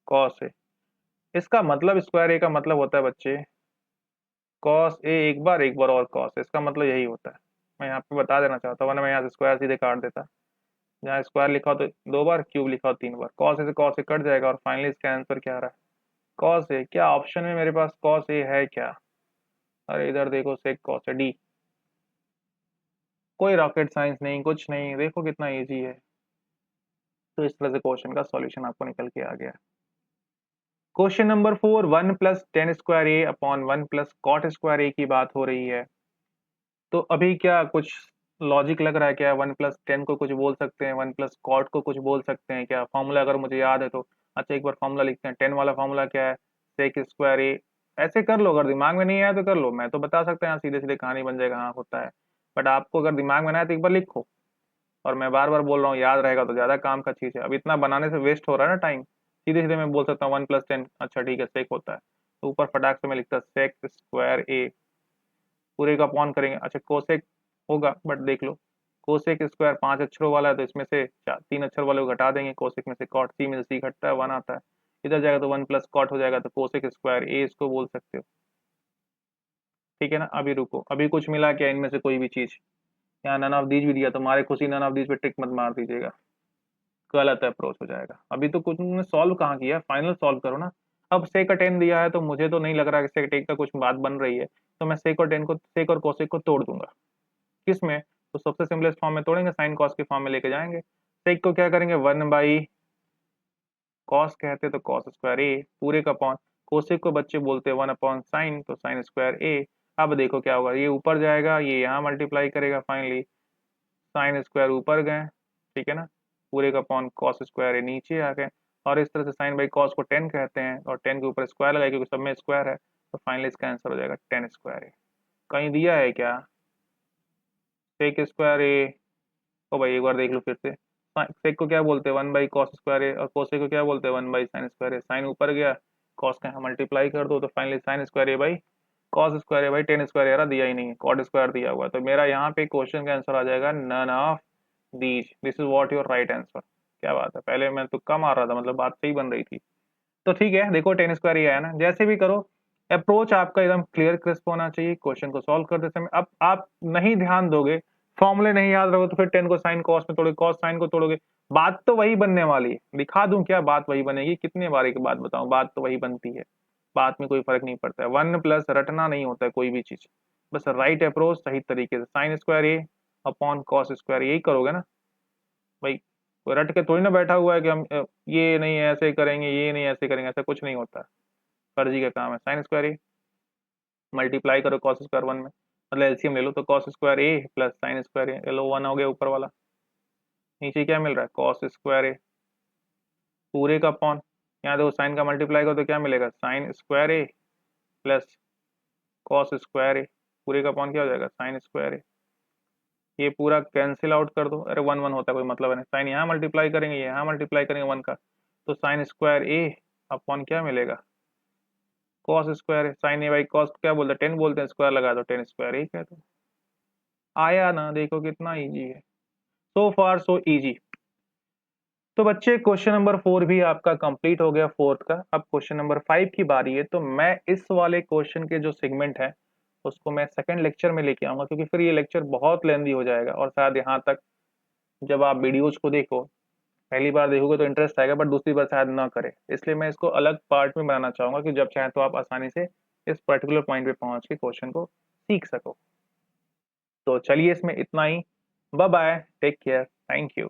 cos A. इसका मतलब स्क्वायर ए का मतलब होता है बच्चे कॉस ए, एक बार और कॉस, इसका मतलब यही होता है। मैं यहाँ पे बता देना चाहता हूँ, वरना मैं यहाँ से स्क्वायर सीधे काट देता, जहाँ स्क्वायर लिखा हो तो दो बार, क्यूब लिखा हो तीन बार, कॉस ए से कॉस ए कट जाएगा, और फाइनली इसका आंसर क्या आ रहा है, कॉस ए। क्या ऑप्शन में मेरे पास कॉस ए है क्या, अरे इधर देखो सेक कॉस ए, डी। कोई रॉकेट साइंस नहीं, कुछ नहीं, देखो कितना इजी है। तो इस तरह से क्वेश्चन का सॉल्यूशन आपको निकल के आ गया। Question number 4, 1 plus tan square A upon 1 plus cot square A की बात हो रही है। तो अभी क्या कुछ लॉजिक लग रहा है क्या? 1 प्लस टेन को कुछ बोल सकते हैं, 1 प्लस कॉट को कुछ बोल सकते हैं क्या? फॉर्मूला अगर मुझे याद है तो। अच्छा, एक बार फॉर्मूला लिखते हैं। टेन वाला फॉर्मूला क्या है? सेक स्क्वायर ए। ऐसे कर लो, अगर दिमाग में नहीं आया तो कर लो, मैं तो बता सकता हूँ, सीधे सीधे कहानी बन जाएगा, हाँ होता है। बट आपको अगर दिमाग में ना आया तो एक बार लिखो। और मैं बार बार बोल रहा हूँ, याद रहेगा तो ज्यादा काम का चीज है। अब इतना बनाने से वेस्ट हो रहा है ना टाइम, सीधे सीधे मैं बोल सकता हूँ 1 प्लस टेन। अच्छा ठीक है, सेक होता है तो ऊपर फटाक से मैं लिखता सेक स्क्वायर ए, पूरे का अपॉन करेंगे। अच्छा कोसेक होगा, बट देख लो, कोसेक स्क्वायर 5 अक्षरों वाला है तो इसमें से 3 अक्षर वाले को घटा देंगे। कोसेक में से कॉट, सी में से सी घटता है, 1 आता है। इधर जाएगा तो 1 प्लस कॉट हो जाएगा, तो कोसेक स्क्वायर ए इसको बोल सकते हो। ठीक है ना? अभी रुको, अभी कुछ मिला क्या इनमें से कोई भी चीज? यहाँ नन ऑफ दीज भी दिया, तुम्हारे खुशी नन ऑफ दीज पे टिक मत मार दीजिएगा, गलत अप्रोच हो जाएगा। अभी तो कुछ तुमने सॉल्व कहाँ किया, फाइनल सॉल्व करो ना। अब सेक और टेन दिया है तो मुझे तो नहीं लग रहा कि सेक टेक का कुछ बात बन रही है, तो मैं सेक और टेन को, सेक और कोसेक को तोड़ दूंगा। किस में? तो सबसे सिंपलेस्ट फॉर्म में तोड़ेंगे, साइन कॉस के फॉर्म में लेके जाएंगे। सेक को क्या करेंगे, 1 बाई कॉस कहते तो कॉस स्क्वायर ए पूरे का अपॉन, कोसेक को बच्चे बोलते हैं 1 अपॉन साइन, तो साइन स्क्वायर ए। अब देखो क्या होगा, ये ऊपर जाएगा, ये यहाँ मल्टीप्लाई करेगा, फाइनली साइन स्क्वायर ऊपर गए, ठीक है ना, पूरे का अपॉन कॉस स्क्वायर ए नीचे आ गए। और इस तरह से साइन बाई कॉस को 10 कहते हैं, और 10 के ऊपर स्क्वायर लगाए क्योंकि सब में स्क्वायर है, तो फाइनली इसका आंसर हो जाएगा 10 स्क्वायर ए। कहीं दिया है क्या सेक स्क्वायर ए? ओ भाई एक बार देख लो फिर से। सेक को क्या बोलते हैं, 1 बाई कॉस स्क्वायर ए, और कोसेक को क्या बोलते हैं, 1 by sine square A. Sine ऊपर गया, कॉस का यहाँ मल्टीप्लाई कर दो, तो finally sine square A by cos square A by 10 square A दिया ही नहीं है, कॉट स्क्वायर दिया हुआ है। तो मेरा यहाँ पे क्वेश्चन का आंसर आ जाएगा none of these, this is what your right answer. क्या बात है, पहले मैं तुक्का मार रहा था, मतलब बात सही बन रही थी। तो ठीक है, देखो 10 स्क्वायर ही आया ना। जैसे भी करो, अप्रोच आपका एकदम क्लियर क्रिस्प होना चाहिए क्वेश्चन को सॉल्व करते समय। अब आप नहीं ध्यान दोगे, फॉर्मूले नहीं याद रहोगे, तो फिर 10 को साइन कॉस में तोड़ोगे, कॉस साइन को तोड़ोगे, बात तो वही बनने वाली है। दिखा दूं क्या, बात वही बनेगी, कितने बारी की बात बताऊं, बात तो वही बनती है। बात में कोई फर्क नहीं पड़ता है। 1 प्लस रटना नहीं होता है कोई भी चीज, बस राइट अप्रोच सही तरीके से। Sign square A upon cos square, यही करोगे ना भाई। कोई रट के थोड़ी ना बैठा हुआ है कि हम ये नहीं ऐसे करेंगे, ये नहीं ऐसे करेंगे, ऐसा कुछ नहीं होता। फर्जी का काम है। साइन स्क्वायर ए मल्टीप्लाई करो कॉस स्क्वायर 1 में, मतलब एलसीएम ले लो, तो cos square A plus sign square ए, लो 1 हो गया ऊपर वाला। नीचे क्या मिल रहा है, कॉस स्क्वायर ए पूरे का अपॉन, यहाँ देखो साइन का मल्टीप्लाई करो तो क्या मिलेगा, sign square A plus cos square ए पूरे का अपॉन क्या हो जाएगा, साइन स्क्वायर ए। ये पूरा कैंसिल आउट कर दो, अरे 1 1 होता है कोई मतलब नहीं। साइन यहाँ मल्टीप्लाई करेंगे, यहाँ मल्टीप्लाई करेंगे 1 का, तो साइन स्क्वायर ए अपॉन क्या मिलेगा, कॉस स्क्वायर है। साइन ए बाई कॉस क्या बोलते हैं, 10 बोलते हैं, स्क्वायर लगा दो, 10 स्क्वायर ए कहते हैं। आया ना, देखो कितना इजी है, सो फार सो इजी। तो बच्चे क्वेश्चन नंबर 4 भी आपका कंप्लीट हो गया, फोर्थ का। अब क्वेश्चन नंबर 5 की बारी है, तो मैं इस वाले क्वेश्चन के जो सेगमेंट है उसको मैं सेकंड लेक्चर में लेके आऊंगा, क्योंकि फिर ये लेक्चर बहुत लेंदी हो जाएगा, और शायद यहाँ तक जब आप वीडियोज को देखो, पहली बार देखोगे तो इंटरेस्ट आएगा, बट दूसरी बार शायद ना करे, इसलिए मैं इसको अलग पार्ट में बनाना चाहूंगा कि जब चाहे तो आप आसानी से इस पर्टिकुलर पॉइंट पे पहुंच के क्वेश्चन को सीख सको। तो चलिए इसमें इतना ही, bye bye, take care, thank you.